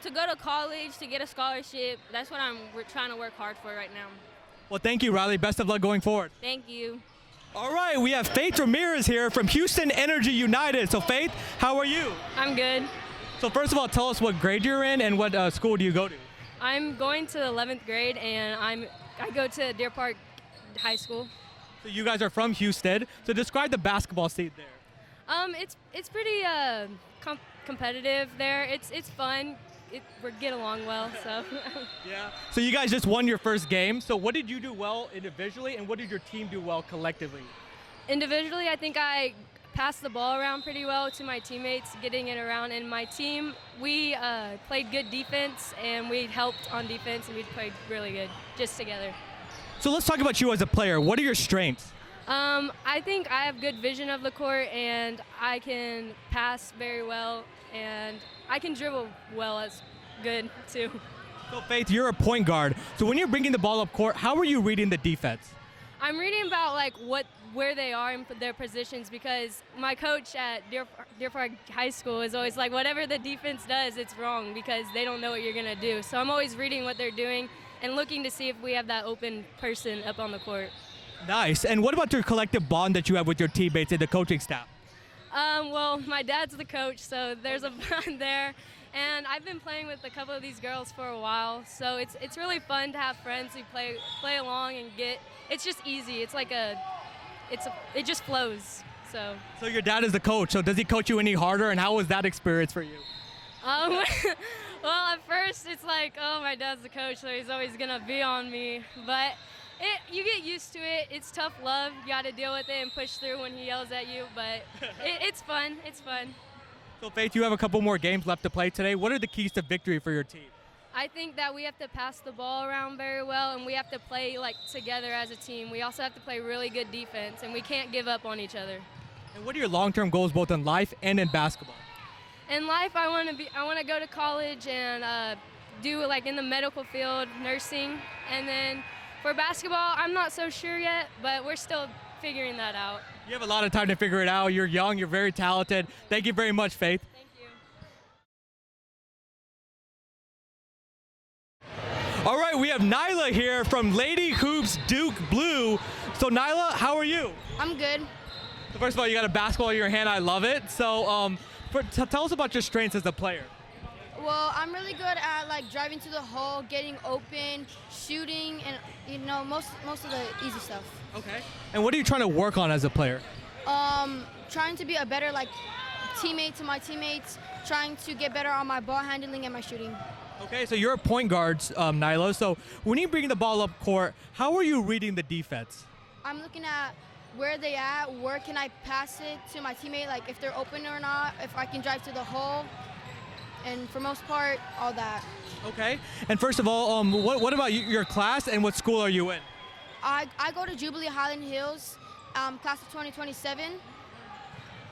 To go to college, to get a scholarship. That's what we're trying to work hard for right now. Well, thank you, Ryley. Best of luck going forward. Thank you. All right, we have Faith Ramirez here from Houston Energy United. So, Faith, how are you? I'm good. So, first of all, tell us what grade you're in and what school do you go to? I'm going to the 11th grade, and I go to Deer Park High School. So, you guys are from Houston. So, describe the basketball scene there. It's pretty competitive there. It's fun. We get along well, so. Yeah. So you guys just won your first game. So what did you do well individually, and what did your team do well collectively? Individually, I think I passed the ball around pretty well to my teammates, getting it around. And my team, we played good defense, and we helped on defense, and we played really good just together. So let's talk about you as a player. What are your strengths? I think I have good vision of the court, and I can pass very well, and I can dribble well as good too. So Faith, you're a point guard. So when you're bringing the ball up court, how are you reading the defense? I'm reading about where they are in their positions, because my coach at Deer Park High School is always like, whatever the defense does, it's wrong because they don't know what you're gonna do. So I'm always reading what they're doing and looking to see if we have that open person up on the court. Nice. And what about your collective bond that you have with your teammates and the coaching staff? Well, my dad's the coach, so there's a bond there. And I've been playing with a couple of these girls for a while, so it's really fun to have friends who play along and it's just easy. It's like it just flows. So your dad is the coach, so does he coach you any harder, and how was that experience for you? Well, at first it's like, oh, my dad's the coach, so he's always gonna be on me. But you get used to it. It's tough love. You got to deal with it and push through when he yells at you. But it's fun. It's fun. So Faith, you have a couple more games left to play today. What are the keys to victory for your team? I think that we have to pass the ball around very well, and we have to play together as a team. We also have to play really good defense, and we can't give up on each other. And what are your long-term goals, both in life and in basketball? In life, I want to go to college and do in the medical field, nursing, and then for basketball, I'm not so sure yet, but we're still figuring that out. You have a lot of time to figure it out. You're young. You're very talented. Thank you very much, Faith. Thank you. All right, we have Nyila here from Lady Hoops Duke Blue. So Nyila, how are you? I'm good. So first of all, you got a basketball in your hand. I love it. So tell us about your strengths as a player. Well, I'm really good at driving to the hole, getting open, shooting, and most of the easy stuff. Okay. And what are you trying to work on as a player? Trying to be a better teammate to my teammates, trying to get better on my ball handling and my shooting. Okay, so you're a point guard, Nyla. So when you bring the ball up court, how are you reading the defense? I'm looking at where they at, where can I pass it to my teammate, if they're open or not, if I can drive to the hole. And for most part, all that. Okay. And first of all, what about your class, and what school are you in? I go to Jubilee Highland Hills, class of 2027.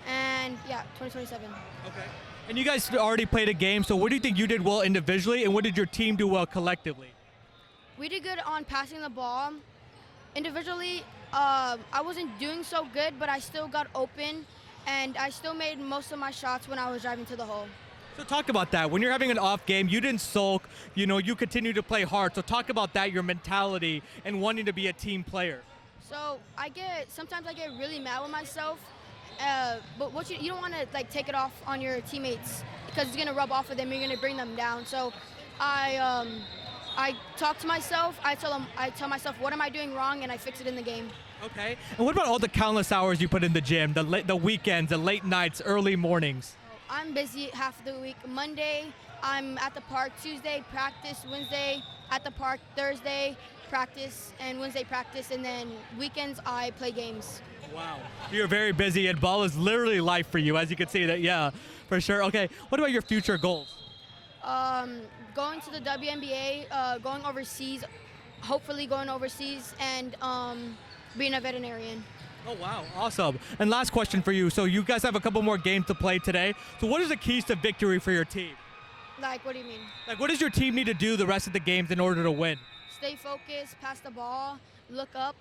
And yeah, 2027. Okay. And you guys already played a game, so what do you think you did well individually, and what did your team do well collectively? We did good on passing the ball. Individually, I wasn't doing so good, but I still got open, and I still made most of my shots when I was driving to the hole. So talk about that. When you're having an off game, you didn't sulk, you continue to play hard. So talk about that, your mentality, and wanting to be a team player. So sometimes I get really mad with myself, but you don't want to take it off on your teammates, because it's gonna rub off of them. You're gonna bring them down. So I talk to myself. I tell myself what am I doing wrong, and I fix it in the game. Okay. And what about all the countless hours you put in the gym, the weekends, the late nights, early mornings? I'm busy half the week. Monday, I'm at the park. Tuesday, practice. Wednesday, at the park. Thursday, practice. And Wednesday, practice. And then weekends, I play games. Wow. You're very busy, and ball is literally life for you, as you can see that. Yeah, for sure. Okay. What about your future goals? Going to the WNBA, going overseas, hopefully going overseas, and being a veterinarian. Oh, wow. Awesome. And last question for you. So you guys have a couple more games to play today. So what is the keys to victory for your team? Like, what do you mean? Like, what does your team need to do the rest of the games in order to win? Stay focused, pass the ball, look up,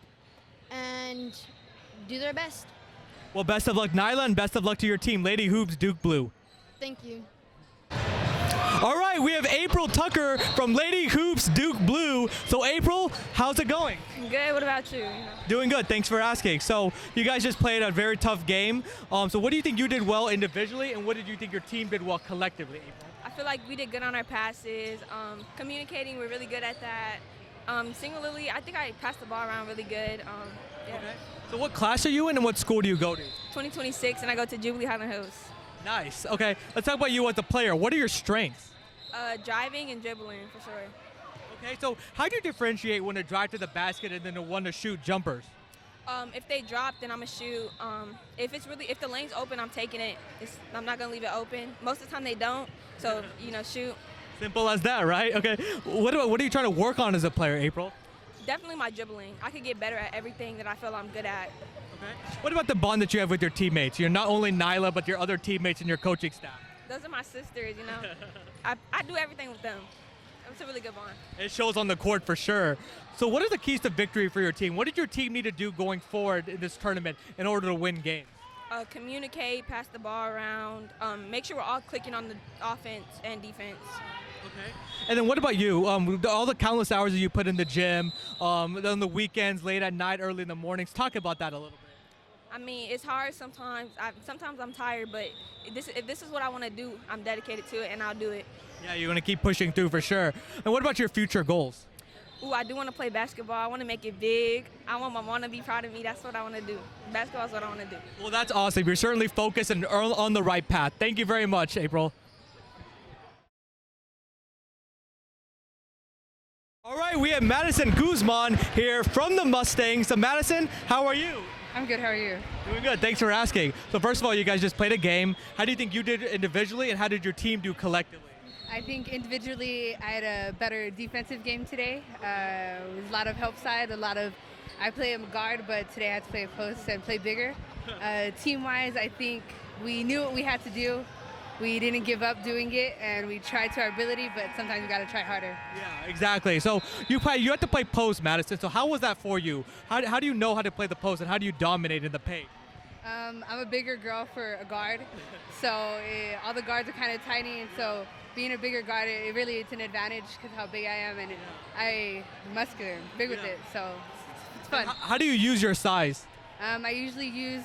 and do their best. Well, best of luck, Nyila, and best of luck to your team, Lady Hoops Duke Blue. Thank you. All right, we have April Tucker from Lady Hoops Duke Blue. So, April, how's it going? Good. What about you? Doing good. Thanks for asking. So, you guys just played a very tough game. So, what do you think you did well individually, and what did you think your team did well collectively, April? I feel like we did good on our passes. Communicating, we're really good at that. Singularly, I think I passed the ball around really good. Yeah. Okay. So, what class are you in, and what school do you go to? 2026, and I go to Jubilee Highland Hills. Nice. Okay, let's talk about you as a player. What are your strengths? Driving and dribbling, for sure. Okay, so how do you differentiate when to drive to the basket and then to one to shoot jumpers? If they drop, then I'm gonna shoot. If the lane's open, I'm taking it. I'm not gonna leave it open. Most of the time they don't, so shoot. Simple as that, right? Okay. What are you trying to work on as a player, April? Definitely my dribbling. I could get better at everything that I feel I'm good at. Okay. What about the bond that you have with your teammates? You're not only Nyila, but your other teammates and your coaching staff. Those are my sisters, I do everything with them. It's a really good bond. It shows on the court for sure. So what are the keys to victory for your team? What did your team need to do going forward in this tournament in order to win games? Communicate, pass the ball around, make sure we're all clicking on the offense and defense. Okay. And then what about you? All the countless hours that you put in the gym, on the weekends, late at night, early in the mornings. Talk about that a little bit. I mean, it's hard sometimes. Sometimes I'm tired, but if this is what I want to do, I'm dedicated to it, and I'll do it. Yeah, you're going to keep pushing through for sure. And what about your future goals? Ooh, I do want to play basketball. I want to make it big. I want my mom to be proud of me. That's what I want to do. Basketball is what I want to do. Well, that's awesome. You're certainly focused and on the right path. Thank you very much, April. All right, we have Madison Guzman here from the Mustangs. So, Madison, how are you? I'm good. How are you? Doing good. Thanks for asking. So, first of all, you guys just played a game. How do you think you did individually, and how did your team do collectively? I think individually I had a better defensive game today. It was a lot of help side, I play a guard, but today I had to play a post and play bigger. Team-wise, I think we knew what we had to do. We didn't give up doing it, and we tried to our ability, but sometimes you got to try harder. Yeah, exactly. So you had to play post, Madison. So how was that for you? How do you know how to play the post, and how do you dominate in the paint? I'm a bigger girl for a guard, so all the guards are kind of tiny, and so being a bigger guard, it's an advantage because how big I am, and I'm muscular, big with it, so it's fun. How do you use your size? I usually use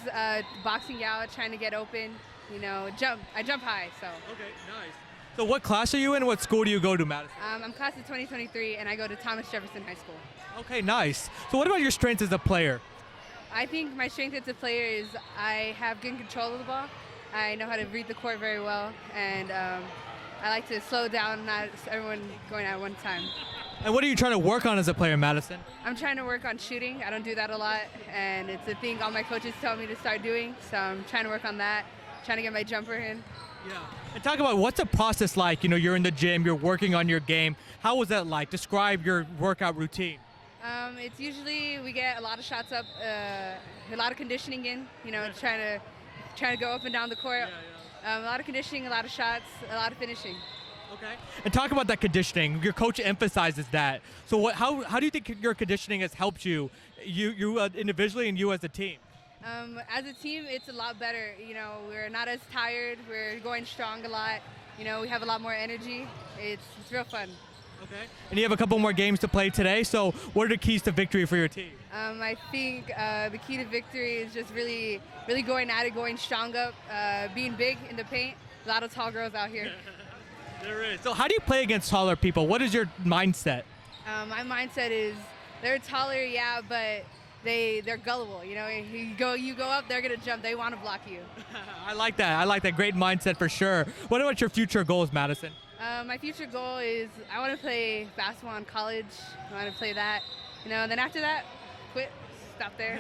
boxing out, trying to get open. I jump high, so. Okay, nice. So what class are you in, and what school do you go to, Madison? I'm class of 2023, and I go to Thomas Jefferson High School. Okay, nice. So what about your strengths as a player? I think my strength as a player is I have good control of the ball. I know how to read the court very well, and I like to slow down, not everyone going at one time. And what are you trying to work on as a player, Madison? I'm trying to work on shooting. I don't do that a lot, and it's a thing all my coaches tell me to start doing, so I'm trying to work on that. Trying to get my jumper in. Yeah. And talk about what's the process like? You're in the gym, you're working on your game. How was that like? Describe your workout routine. It's usually we get a lot of shots up, a lot of conditioning in. Trying to go up and down the court. A lot of conditioning, a lot of shots, a lot of finishing. Okay. And talk about that conditioning. Your coach emphasizes that. So how do you think your conditioning has helped you individually and you as a team? As a team, it's a lot better. We're not as tired. We're going strong a lot. We have a lot more energy. It's real fun. Okay. And you have a couple more games to play today. So what are the keys to victory for your team? I think the key to victory is just really, really going at it, going strong up, being big in the paint. A lot of tall girls out here. There is. So how do you play against taller people? What is your mindset? My mindset is they're taller, yeah, but they're gullible. You go up, they're gonna jump. They want to block you. I like that. Great mindset for sure. What about your future goals, Madison? My future goal is I want to play basketball in college. I want to play that. Then after that, quit. Stop there.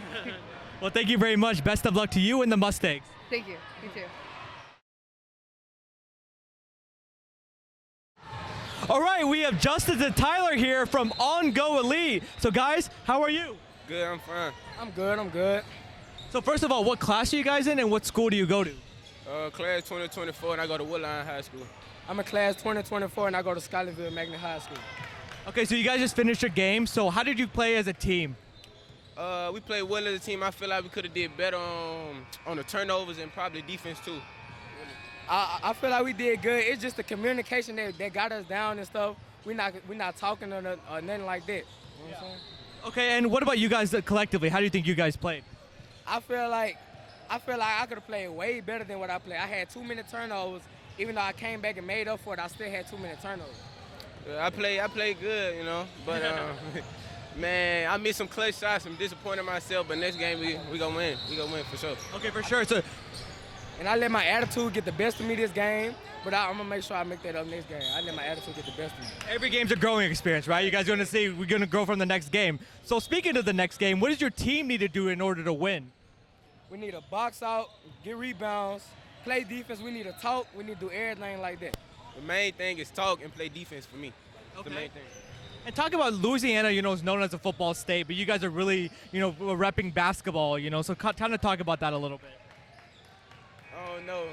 Well, thank you very much. Best of luck to you and the Mustangs. Thank you. You too. All right, we have Justice and Tyler here from On-Go Elite. So guys, how are you? Good, I'm fine. I'm good. So first of all, what class are you guys in and what school do you go to? Class 2024, and I go to Woodline High School. I'm in class 2024, and I go to Scotlandville Magnet High School. Okay, so you guys just finished your game. So how did you play as a team? We played well as a team. I feel like we could have did better on the turnovers and probably defense too. I feel like we did good. It's just the communication that got us down and stuff. We're not talking or nothing like that. You know what I'm saying? Okay, and what about you guys collectively? How do you think you guys played? I feel like I could have played way better than what I played. I had too many turnovers. Even though I came back and made up for it, I still had too many turnovers. I played good, you know, but man, I missed some clutch shots. I'm disappointed in myself, but next game we gonna win. We gonna win for sure. Okay, for sure. So, and I let my attitude get the best of me this game, but I'm gonna make sure I make that up next game. I let my attitude get the best of me. every game's a growing experience, right? You guys are going to see we're going to grow from the next game. So speaking of the next game, what does your team need to do in order to win? We need to box out, get rebounds, play defense. We need to talk. We need to do everything like that. The main thing is talk and play defense for me. Okay. The main thing. And talk about Louisiana, is known as a football state, but you guys are really, repping basketball, so kind of talk about that a little bit. Oh, no.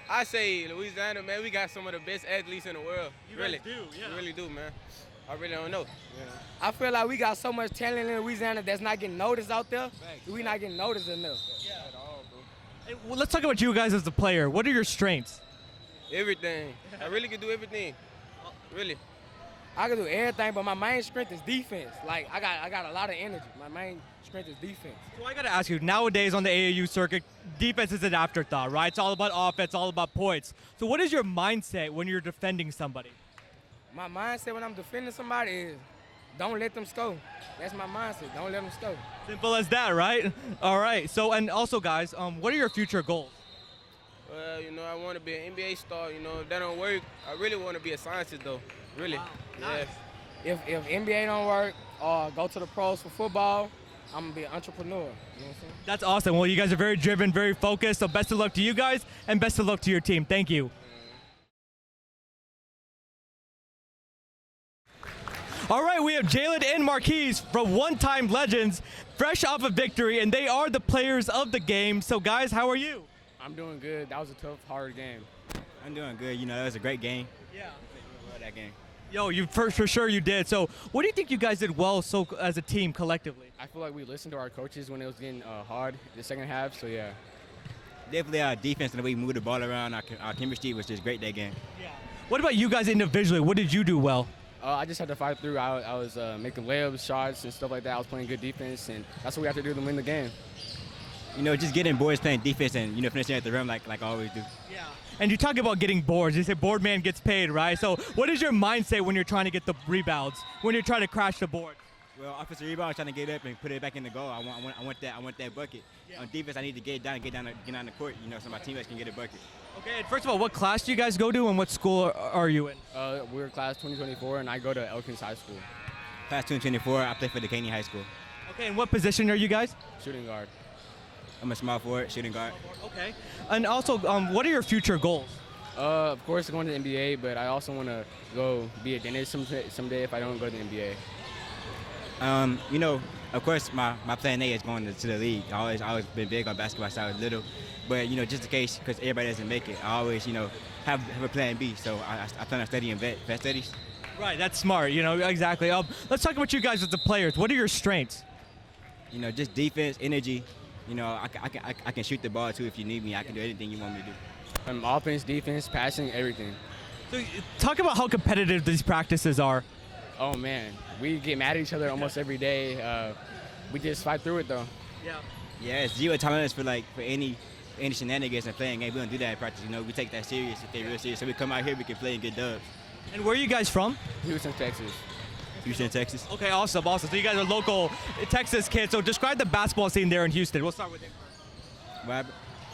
I say Louisiana, man, we got some of the best athletes in the world. You really do, yeah. We really do, man. I really don't know. I feel like we got so much talent in Louisiana that's not getting noticed out there. We not getting noticed enough. Yeah. At all, bro. Well, let's talk about you guys as a player. What are your strengths? Everything. I really can do everything. Really. I can do everything, but my main strength is defense. Like, I got a lot of energy. My main strength is defense. So I got to ask you, nowadays on the AAU circuit, defense is an afterthought, right? It's all about offense, all about points. So what is your mindset when you're defending somebody? My mindset when I'm defending somebody is don't let them score. That's my mindset. Don't let them score. Simple as that, right? All right. So, and also, guys, what are your future goals? Well, I want to be an NBA star. If that don't work, I really want to be a scientist, though. Really. Wow. Yeah. Nice. If NBA don't work or go to the pros for football, I'm going to be an entrepreneur. You know what I'm saying? That's awesome. Well, you guys are very driven, very focused. So best of luck to you guys and best of luck to your team. Thank you. All right, we have Jalen and Marquise from one-time legends, fresh off a victory, and they are the players of the game. So, guys, how are you? I'm doing good. That was a tough, hard game. I'm doing good. It was a great game. Yeah. That game. Yo, for sure you did. So, what do you think you guys did well as a team collectively? I feel like we listened to our coaches when it was getting hard the second half. So yeah. Definitely our defense and the way we moved the ball around. Our chemistry was just great that game. Yeah. What about you guys individually? What did you do well? I just had to fight through. I was making layups, shots, and stuff like that. I was playing good defense, and that's what we have to do to win the game. Just getting boards, playing defense, and finishing at the rim like I always do. Yeah. And you talk about getting boards. You say board man gets paid, right? So what is your mindset when you're trying to get the rebounds? When you're trying to crash the board? Well, offensive rebound, trying to get up and put it back in the goal. I want that bucket. Yeah. On defense, I need to get down the court. So my teammates can get a bucket. Okay. And first of all, what class do you guys go to, and what school are you in? We're class 2024, and I go to Elkins High School. Class 2024. I play for Decaney High School. Okay. And what position are you guys? Shooting guard. I'm a small forward, shooting guard. Okay. And also, what are your future goals? Of course, going to the NBA, but I also want to go be a dentist someday if I don't go to the NBA. Of course, my plan A is going to the league. I always been big on basketball since I was little, but just in case, because everybody doesn't make it, I always have a plan B. So I plan on studying vet studies. Right, that's smart. Exactly. Let's talk about you guys as the players. What are your strengths? Just defense, energy. I can shoot the ball too if you need me. I can do anything you want me to do. Offense, defense, passing, everything. So talk about how competitive these practices are. Oh man, we get mad at each other almost every day. We just fight through it though. Yeah. Yeah, it's zero tolerance for any shenanigans and playing game. We don't do that in practice. We take that serious if they're real serious. So we come out here, we can play and get dubs. And where are you guys from? Houston, Texas. Houston, Texas. Okay, awesome. So you guys are local Texas kids. So describe the basketball scene there in Houston. We'll start with you first. What?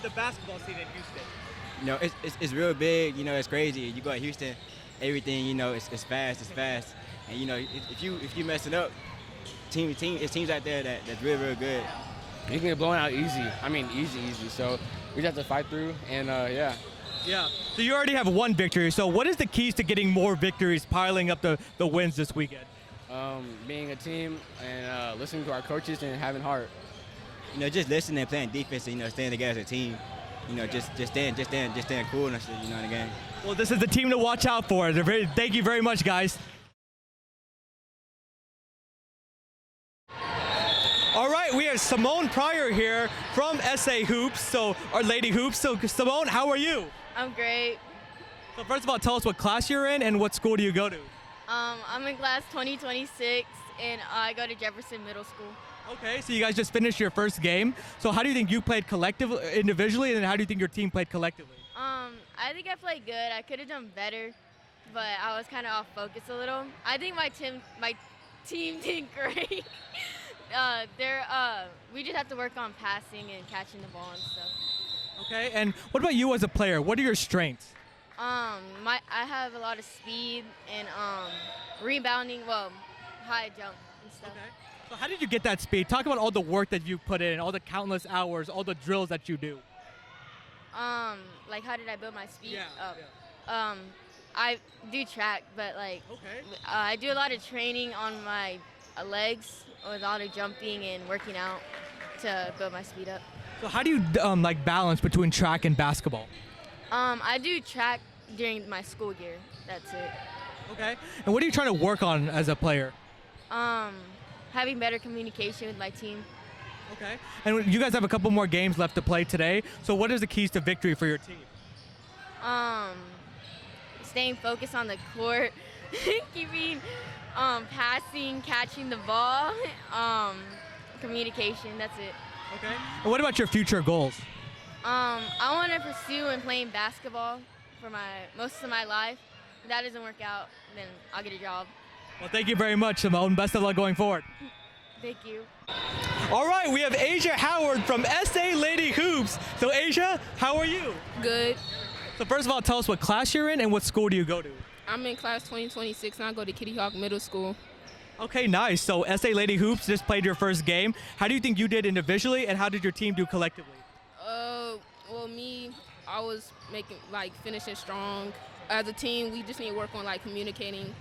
The basketball scene in Houston. It's real big. It's crazy. You go to Houston, everything. It's fast. And if you mess it up, it's teams out there that's real good. You can get blown out easy. I mean, easy. So we just have to fight through, and yeah. Yeah. So you already have one victory. So what is the keys to getting more victories, piling up the wins this weekend? Being a team and listening to our coaches and having heart. Just listening and playing defense and staying together as a team. just staying cool and shit, in the game. Well, this is the team to watch out for. Thank you very much, guys. All right, we have Simone Pryor here from SA Hoops, or Lady Hoops. So, Simone, how are you? I'm great. So, first of all, tell us what class you're in and what school do you go to? I'm in class 2026, and I go to Jefferson Middle School. Okay, so you guys just finished your first game. So, how do you think you played individually, and then how do you think your team played collectively? I think I played good. I could have done better, but I was kind of off focus a little. I think my team did great. We just have to work on passing and catching the ball and stuff. Okay, and what about you as a player? What are your strengths? I have a lot of speed and rebounding, high jump and stuff. Okay. So how did you get that speed? Talk about all the work that you put in, all the countless hours, all the drills that you do. Like how did I build my speed? Yeah. I do track, but I do a lot of training on my legs with a lot of jumping and working out to build my speed up. So how do you balance between track and basketball? I do track during my school year. That's it. Okay. And what are you trying to work on as a player? Having better communication with my team. Okay. And you guys have a couple more games left to play today. So what is the keys to victory for your team? Staying focused on the court, keeping passing, catching the ball, communication. That's it. Okay. And what about your future goals? I want to pursue and playing basketball for most of my life. If that doesn't work out, then I'll get a job. Well, thank you very much, Simone. Best of luck going forward. Thank you. All right, we have Aysia Howard from SA Lady Hoops. So, Aysia, how are you? Good. So, first of all, tell us what class you're in and what school do you go to? I'm in class 2026 and I go to Kitty Hawk Middle School. Okay, nice. So, SA Lady Hoops just played your first game. How do you think you did individually, and how did your team do collectively? Well, I was finishing strong. As a team, we just need to work on communicating,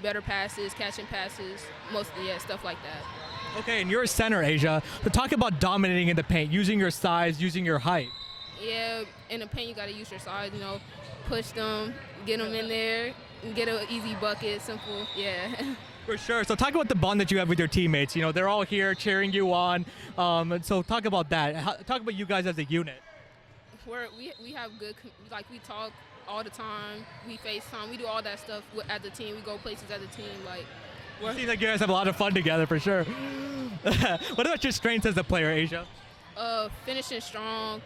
better passes, catching passes, mostly stuff like that. Okay, and you're a center, Aysia. So talk about dominating in the paint, using your size, using your height. Yeah, in the paint you gotta use your size. Push them, get them in there, and get an easy bucket. Simple, yeah. For sure. So talk about the bond that you have with your teammates. They're all here cheering you on. So talk about that. Talk about you guys as a unit. We have good, we talk all the time. We FaceTime. We do all that stuff as a team. We go places as a team. It seems like you guys have a lot of fun together for sure. What about your strengths as a player, Aysia? Finishing strong,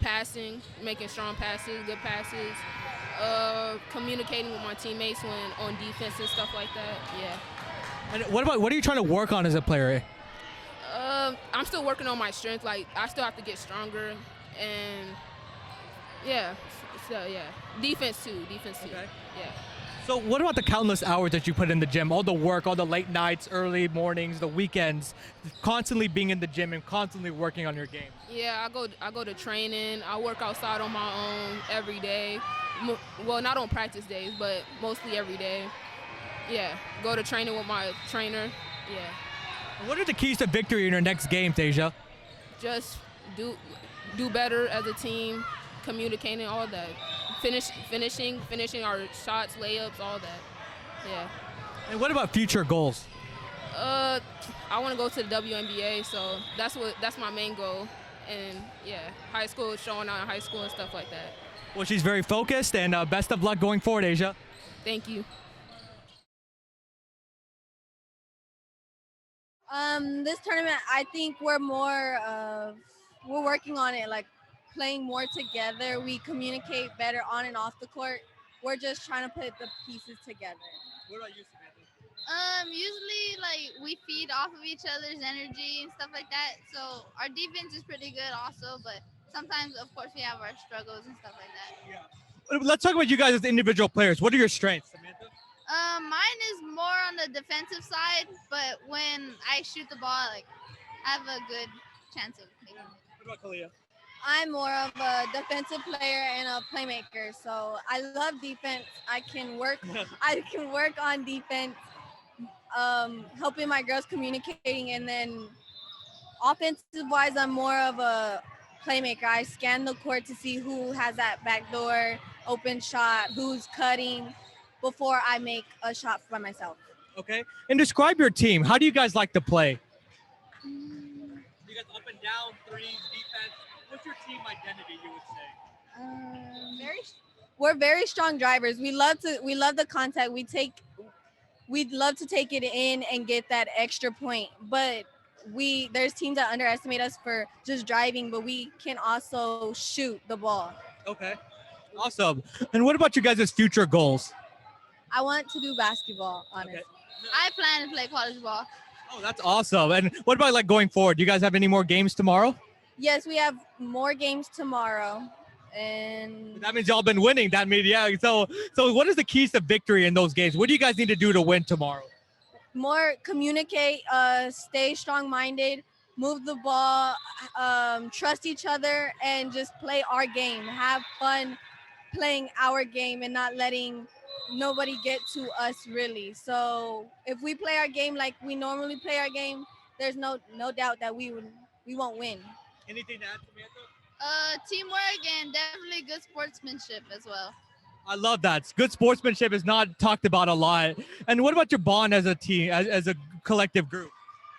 passing, making strong passes, good passes, communicating with my teammates when on defense and stuff like that. Yeah. And what are you trying to work on as a player? I'm still working on my strength. I still have to get stronger, and yeah. So yeah, defense too. Okay. Yeah. So what about the countless hours that you put in the gym? All the work, all the late nights, early mornings, the weekends, constantly being in the gym and constantly working on your game. Yeah, I go to training. I work outside on my own every day. Well, not on practice days, but mostly every day. Yeah, go to training with my trainer. Yeah. What are the keys to victory in your next game, Aysia? Just do better as a team. Communicating, all that, finishing our shots, layups, all that. Yeah. And what about future goals? I want to go to the WNBA, so that's my main goal. And yeah, high school, showing out in high school and stuff like that. Well, she's very focused, and best of luck going forward, Aysia. Thank you. This tournament, I think we're working on it, playing more together. We communicate better on and off the court. We're just trying to put the pieces together. What about you, Samantha? Usually we feed off of each other's energy and stuff like that. So our defense is pretty good also, but sometimes of course we have our struggles and stuff like that. Yeah. Let's talk about you guys as individual players. What are your strengths, Samantha? Mine is more on the defensive side, but when I shoot the ball, I have a good chance of making it. What about Kalia? I'm more of a defensive player and a playmaker, so I love defense. I can work on defense, helping my girls communicating, and then offensive-wise, I'm more of a playmaker. I scan the court to see who has that backdoor open shot, who's cutting before I make a shot for myself. Okay. And describe your team. How do you guys like to play? You guys up and down, threes, defense. What's your team identity, you would say? We're very strong drivers. We love the contact. We'd love to take it in and get that extra point. But there's teams that underestimate us for just driving, but we can also shoot the ball. Okay. Awesome. And what about you guys' future goals? I want to do basketball, honestly. Okay. I plan to play college ball. Oh, that's awesome. And what about like going forward? Do you guys have any more games tomorrow? Yes, we have more games tomorrow. And that means y'all been winning. That means, yeah. So what is the keys to victory in those games? What do you guys need to do to win tomorrow? More communicate, stay strong-minded, move the ball, trust each other, and just play our game. Have fun playing our game and not letting nobody get to us, really. So if we play our game like we normally play our game, there's no doubt that we won't win. Anything to add, Samantha? Teamwork and definitely good sportsmanship as well. I love that. Good sportsmanship is not talked about a lot. And what about your bond as a team, as a collective group?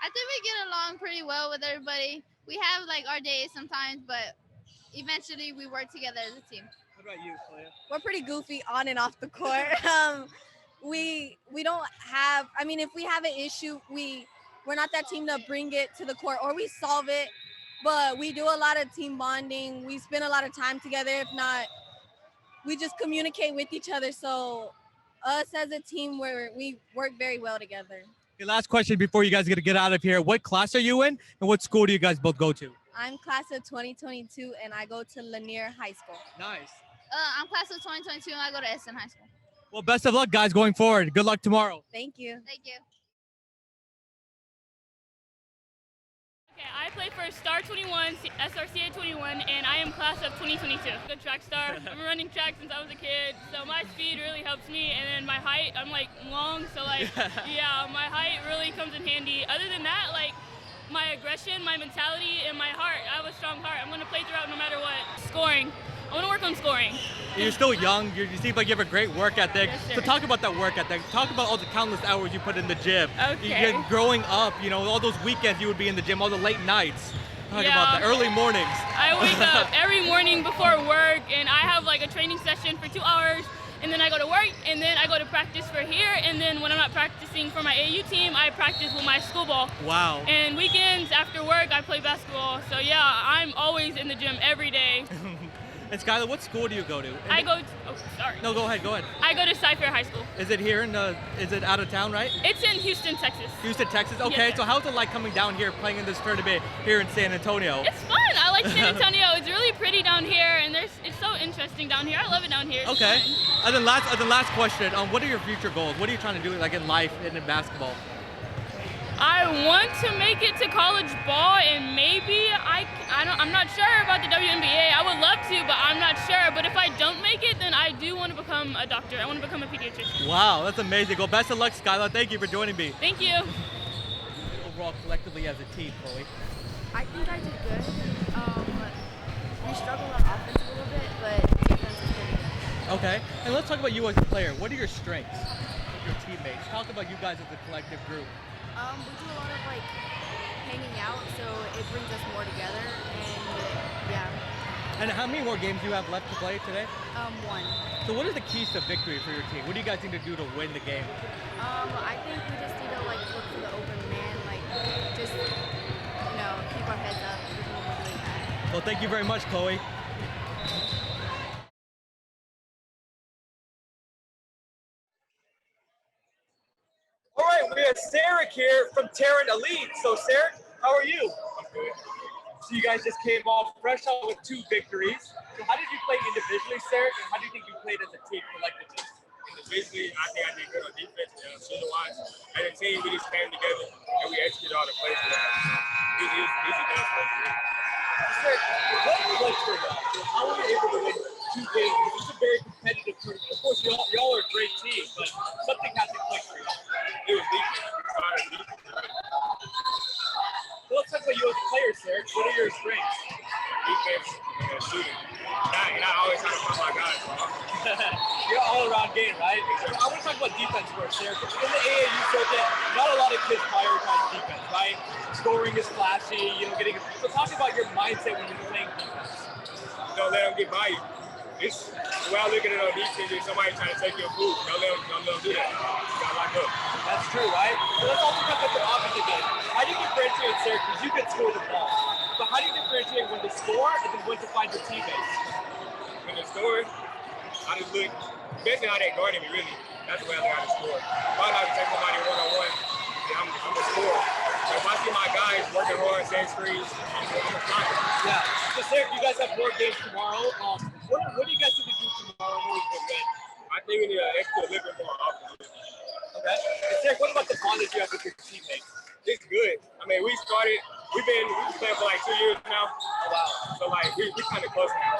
I think we get along pretty well with everybody. We have like our days sometimes, but eventually we work together as a team. What about you, Sklya? We're pretty goofy on and off the court. We don't have, I mean, if we have an issue, we're not that team to bring it to the court, or we solve it, but we do a lot of team bonding. We spend a lot of time together. If not, we just communicate with each other. So us as a team, we work very well together. Okay, last question before you guys get out of here. What class are you in, and what school do you guys both go to? I'm class of 2022, and I go to Lanier High School. Nice. I'm class of 2022, and I go to Essen High School. Well, best of luck, guys, going forward. Good luck tomorrow. Thank you. Thank you. Okay, I play for Star 21, SRCA 21, and I am class of 2022. Good track star. I'm running track since I was a kid, so my speed really helps me, and then my height, I'm like long, so like, yeah, my height really comes in handy. Other than that, like, my aggression, my mentality, and my heart. I have a strong heart. I'm going to play throughout no matter what. Scoring. I want to work on scoring. You're still young. You seem like you have a great work ethic. Yes, sir. So talk about that work ethic. Talk about all the countless hours you put in the gym. Okay. Growing up, all those weekends you would be in the gym, all the late nights. Talk Yeah. about the early mornings. I wake up every morning before work, and I have like a training session for 2 hours, and then I go to work, and then I go to practice for here, and then when I'm not practicing for my AU team, I practice with my school ball. Wow. And weekends after work, I play basketball. So yeah, I'm always in the gym every day. And Skylar, what school do you go to? I go to, oh, sorry. No, go ahead. I go to Cypher High School. Is it here is it out of town, right? It's in Houston, Texas. Houston, Texas. Okay, Yes, so how's it like coming down here, playing in this tournament here in San Antonio? It's fun. I like San Antonio. It's really pretty down here, and it's so interesting down here. I love it down here. It's Okay. fun. And then last question. What are your future goals? What are you trying to do like in life and in basketball? I want to make it to college ball, and maybe I'm not sure about the WNBA. I would love to, but I'm not sure. But if I don't make it, then I do want to become a doctor. I want to become a pediatrician. Wow, that's amazing. Well, best of luck, Skylar. Thank you for joining me. Thank you. Overall, collectively as a team, Chloe. I think I did good. We struggled on offense a little bit, but defense is pretty good. Okay, and let's talk about you as a player. What are your strengths of your teammates? Talk about you guys as a collective group. We do a lot of like hanging out, so it brings us more together, and yeah. And how many more games do you have left to play today? One. So what are the keys to victory for your team? What do you guys need to do to win the game? I think we just need to like look for the open man, like just keep our heads up. Even when we're doing that. Well, thank you very much, Chloe. All right, we have Serick here from Trey and Elite. So, Serick, how are you? I'm good. So you guys just came off fresh out with 2 victories. So how did you play individually, Serick, and how do you think you played as a team collectively? Individually, I think I did good on defense and shooting-wise. As a team, we just came together and we executed all the plays for that. Easy done for us. Serick, what clicked for y'all? How were you able to win 2 games? It's a very competitive tournament. Of course, y'all are a great team, but something has to click for y'all. It was defense. We tried to defense. Well, let's talk about you as a player, Serick. What are your strengths? Defense, shooting. And I always try to find my guys. You're all-around game, right? I want to talk about defense for a second. In the AAU circuit, not a lot of kids prioritize defense, right? Scoring is flashy, getting. So talk about your mindset when you're playing defense. Don't let them get by you. It's the way I look at it on defense. If somebody trying to take your food, don't let them do that. You got locked up. That's true, right? So let's also talk about the offensive game. How do you differentiate, Serick? Because you can score the ball. But how do you differentiate when to score and then when to find your teammates? When to score, I just look, basically how they guarding me, really. That's the way I learn how to score. If I like to take somebody one-on-one, then I'm going to score. So if I see my guys working hard, setting screens, I'm going to stop them. Yeah. So, Serick, you guys have 4 games tomorrow. What do you guys need to do tomorrow in order to win? I think we need to execute a little bit more offense. Okay. And Serick, what about the bond that you have with your teammates? It's good. I mean, we've been playing for like 2 years now. Oh, wow. So like we kind of close now.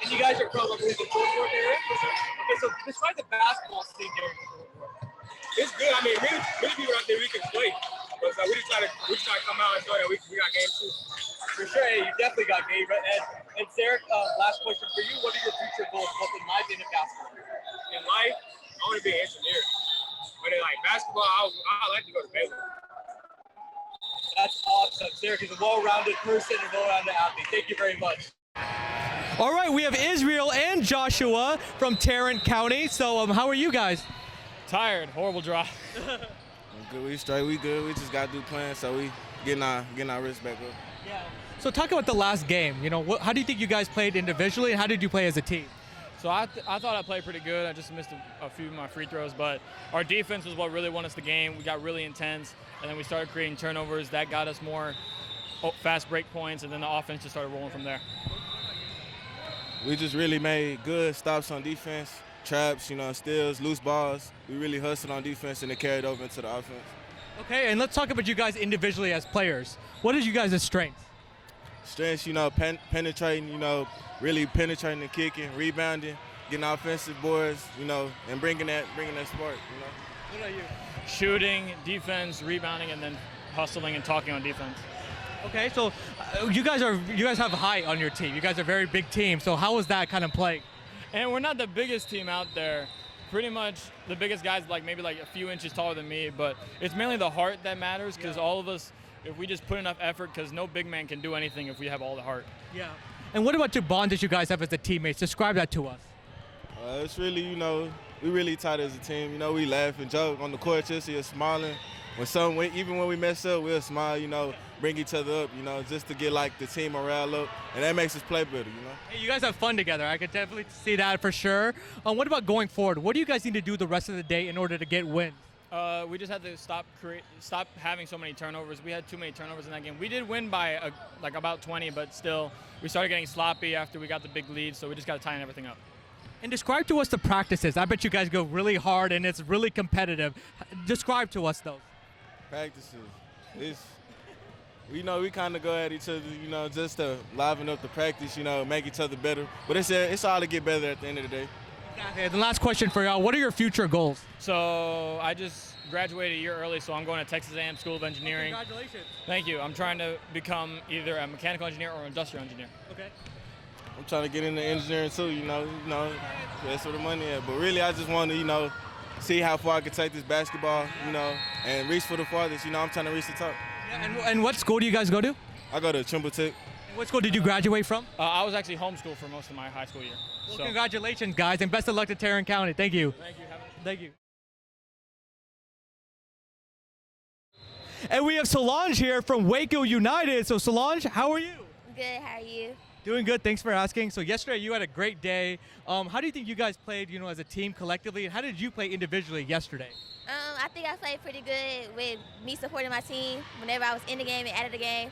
And you guys are from, I believe, the fourth quarter area? Okay, so describe the basketball scene there in the fourth quarter. It's good. I mean, many people out there we can play. But so we just try to come out and show that we got game too. For sure, hey, you definitely got game. And Serick, last question for you. What are your future goals, both in life and in basketball? In life, I want to be an engineer. But in like basketball, I like to go to Baylor. That's awesome. Serick is a well-rounded person and well-rounded athlete. Thank you very much. All right, we have Israel and Joshua from Tarrant County. So how are you guys? Tired. Horrible drive. Good. We straight. We good. We just got to do playing, so we getting our wrist back up. Yeah. So talk about the last game. How do you think you guys played individually, and how did you play as a team? So I thought I played pretty good. I just missed a few of my free throws, but our defense was what really won us the game. We got really intense, and then we started creating turnovers. That got us more fast break points, and then the offense just started rolling from there. We just really made good stops on defense, traps, steals, loose balls. We really hustled on defense, and it carried over into the offense. Okay, and let's talk about you guys individually as players. What is you guys' strengths? Strengths, penetrating, really penetrating and kicking, rebounding, getting offensive boards, and bringing that spark, What about you? Shooting, defense, rebounding, and then hustling and talking on defense. Okay, so you guys have height on your team. You guys are a very big team. So how was that kind of playing? And we're not the biggest team out there. Pretty much the biggest guys maybe a few inches taller than me, but it's mainly the heart that matters because all of us, if we just put enough effort, because no big man can do anything if we have all the heart. Yeah. And what about your bond that you guys have as the teammates? Describe that to us. It's really, we really tight as a team. We laugh and joke on the court, just see us smiling. Even when we mess up, we'll smile, bring each other up, just to get the team morale up, and that makes us play better, Hey, you guys have fun together. I could definitely see that for sure. What about going forward? What do you guys need to do the rest of the day in order to get wins? We just had to stop having so many turnovers. We had too many turnovers in that game. We did win by about 20, but still, we started getting sloppy after we got the big lead, so we just got to tighten everything up. And describe to us the practices. I bet you guys go really hard and it's really competitive. Describe to us those. Practices. We kind of go at each other, just to liven up the practice, make each other better. But it's all to get better at the end of the day. Okay, the last question for y'all. What are your future goals? So I just graduated a year early, so I'm going to Texas A&M School of Engineering. Congratulations. Thank you. I'm trying to become either a mechanical engineer or an industrial engineer. Okay. I'm trying to get into engineering too, that's where the money is. But really, I just want to, see how far I can take this basketball, and reach for the farthest. I'm trying to reach the top. Yeah, and what school do you guys go to? I go to Trimble Tech. And what school did you graduate from? I was actually homeschooled for most of my high school year. Well, congratulations, guys, and best of luck to Tarrant County. Thank you. Thank you. Thank you. And we have Solange here from Waco United. So Solange, how are you? Good, how are you? Doing good, thanks for asking. So yesterday you had a great day. How do you think you guys played, as a team collectively, and how did you play individually yesterday? I think I played pretty good with me supporting my team whenever I was in the game and out of the game.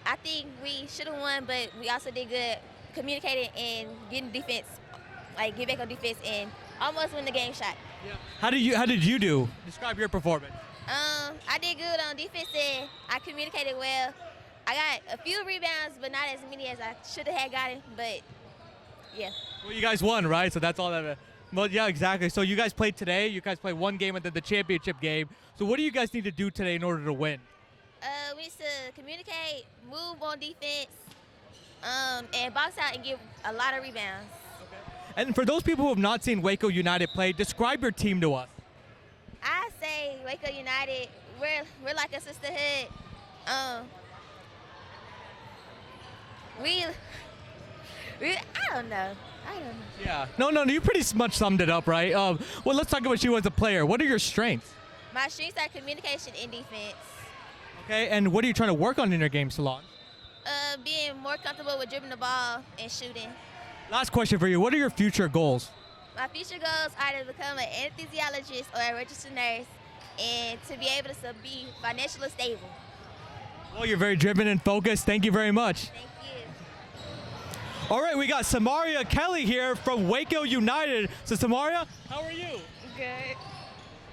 I think we should have won, but we also did good communicating and getting defense, get back on defense and almost win the game shot. Yeah. How did you do? Describe your performance. I did good on defense and I communicated well. I got a few rebounds, but not as many as I should have had gotten, but yeah. Well, you guys won, right? So that's all that. Well, yeah, exactly. So you guys played today. You guys played one game and then the championship game. So what do you guys need to do today in order to win? We need to communicate, move on defense, and box out and get a lot of rebounds. And for those people who have not seen Waco United play, describe your team to us. I say Waco United, we're like a sisterhood. I don't know. Yeah. No, you pretty much summed it up, right? Well, let's talk about you as a player. What are your strengths? My strengths are communication and defense. Okay, and what are you trying to work on in your game, Solange? Being more comfortable with dribbling the ball and shooting. Last question for you. What are your future goals? My future goals are to become an anesthesiologist or a registered nurse and to be able to be financially stable. Well, you're very driven and focused. Thank you very much. Thank you. All right, we got Lemria Kelly here from Waco United. So, Lemria, how are you? Good.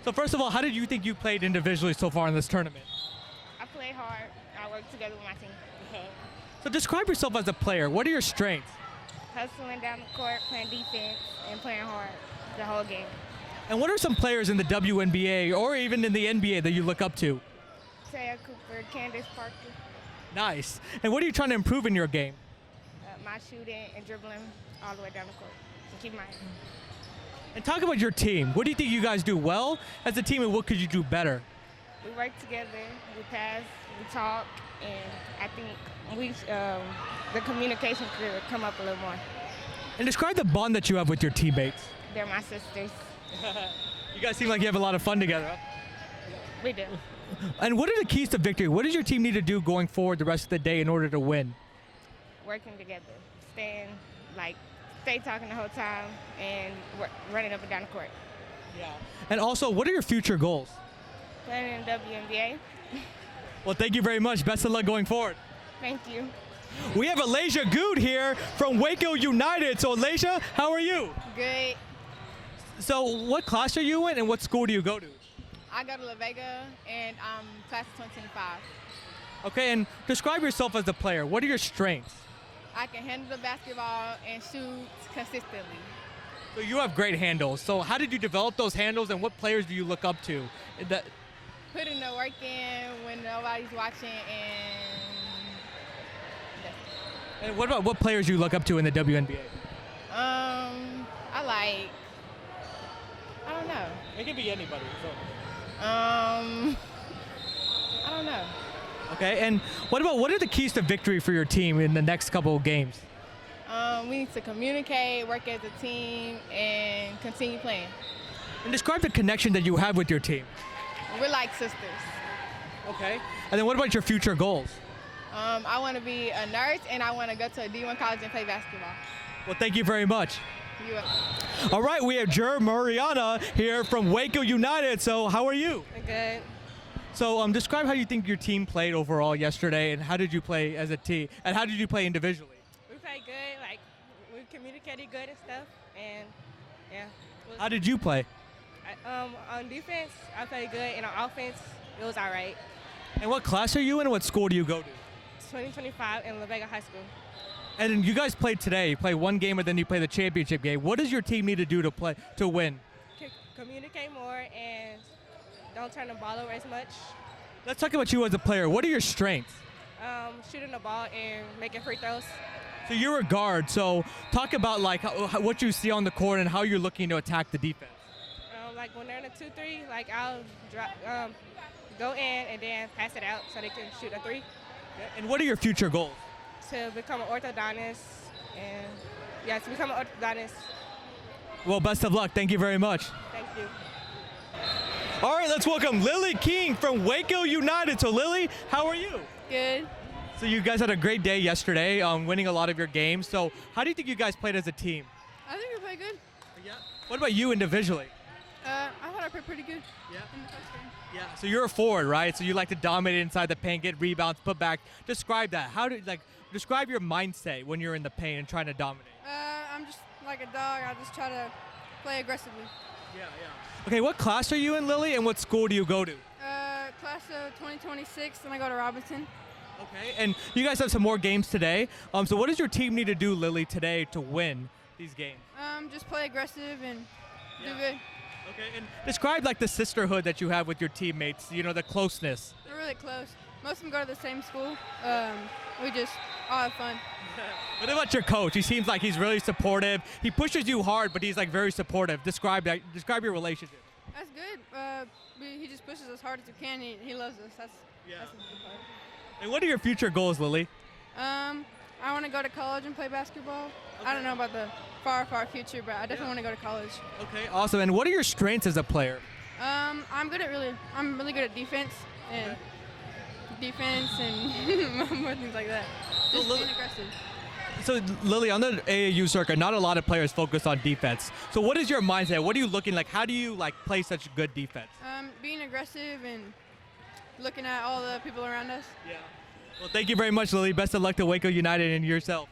So, first of all, how did you think you played individually so far in this tournament? I play hard. I work together with my team. So, describe yourself as a player. What are your strengths? Hustling down the court, playing defense, and playing hard the whole game. And what are some players in the WNBA or even in the NBA that you look up to? Taya Cooper, Candace Parker. Nice. And what are you trying to improve in your game? My shooting and dribbling all the way down the court. So keep my And talk about your team. What do you think you guys do well as a team, and what could you do better? We work together, we pass, we talk, and I think the communication could come up a little more. And describe the bond that you have with your teammates. They're my sisters. You guys seem like you have a lot of fun together. We do. And what are the keys to victory? What does your team need to do going forward the rest of the day in order to win? Working together, stay talking the whole time, and running up and down the court. Yeah. And also, what are your future goals? Playing in WNBA. Well, thank you very much. Best of luck going forward. Thank you. We have Aysia Good here from Waco United. So, Aysia, how are you? Good. So, what class are you in, and what school do you go to? I go to La Vega, and I'm class of 2025. Okay, and describe yourself as a player. What are your strengths? I can handle the basketball and shoot consistently. So you have great handles. So how did you develop those handles, and what players do you look up to? Putting the work in when nobody's watching, And what players do you look up to in the WNBA? I don't know. It can be anybody. I don't know. Okay, and what are the keys to victory for your team in the next couple of games? We need to communicate, work as a team, and continue playing. And describe the connection that you have with your team. We're like sisters. Okay. And then what about your future goals? I want to be a nurse, and I want to go to a D1 college and play basketball. Well, thank you very much. All right, we have Jermarrianna here from Waco United. So how are you? Good. So describe how you think your team played overall yesterday, and how did you play as a team, and how did you play individually? We played good, we communicated good and stuff, and yeah. How did you play? On defense, I played good, and on offense, it was all right. And what class are you in, and what school do you go to? 2025 in La Vega High School. And you guys played today. You play one game, and then you play the championship game. What does your team need to do to win? Communicate more and don't turn the ball over as much. Let's talk about you as a player. What are your strengths? Shooting the ball and making free throws. So you're a guard. So talk about what you see on the court and how you're looking to attack the defense. When they're in a 2-3, I'll go in and then pass it out so they can shoot a 3. And what are your future goals? To become an orthodontist, to become an orthodontist. Well, best of luck. Thank you very much. Thank you. All right, let's welcome Lily King from Waco United. So, Lily, how are you? Good. So you guys had a great day yesterday, winning a lot of your games. So how do you think you guys played as a team? I think we played good. Yeah. What about you individually? I thought I played pretty good. Yeah. In the first game. Yeah. So you're a forward, right? So you like to dominate inside the paint, get rebounds, put back. Describe that. Describe your mindset when you're in the paint and trying to dominate. I'm just like a dog. I just try to play aggressively. Yeah. Okay, what class are you in, Lily, and what school do you go to? Class of 2026, and I go to Robinson. Okay, and you guys have some more games today. So what does your team need to do, Lily, today to win these games? Just play aggressive and do good. Okay, and describe the sisterhood that you have with your teammates, the closeness. We're really close. Most of them go to the same school. We just I'll have fun. What about your coach? He seems like he's really supportive. He pushes you hard, but he's like very supportive. Describe your relationship. That's good. He just pushes us hard as we can. He loves us. That's the good part. And what are your future goals, Lily? I want to go to college and play basketball. I don't know about the far future, but I definitely want to go to college. Okay, awesome. And what are your strengths as a player? I'm really good at defense and more things like that. Just being aggressive. So, Lily, on the AAU circuit, not a lot of players focus on defense. So what is your mindset? What are you looking like? How do you play such good defense? Being aggressive and looking at all the people around us. Yeah. Well, thank you very much, Lily. Best of luck to Waco United and yourself.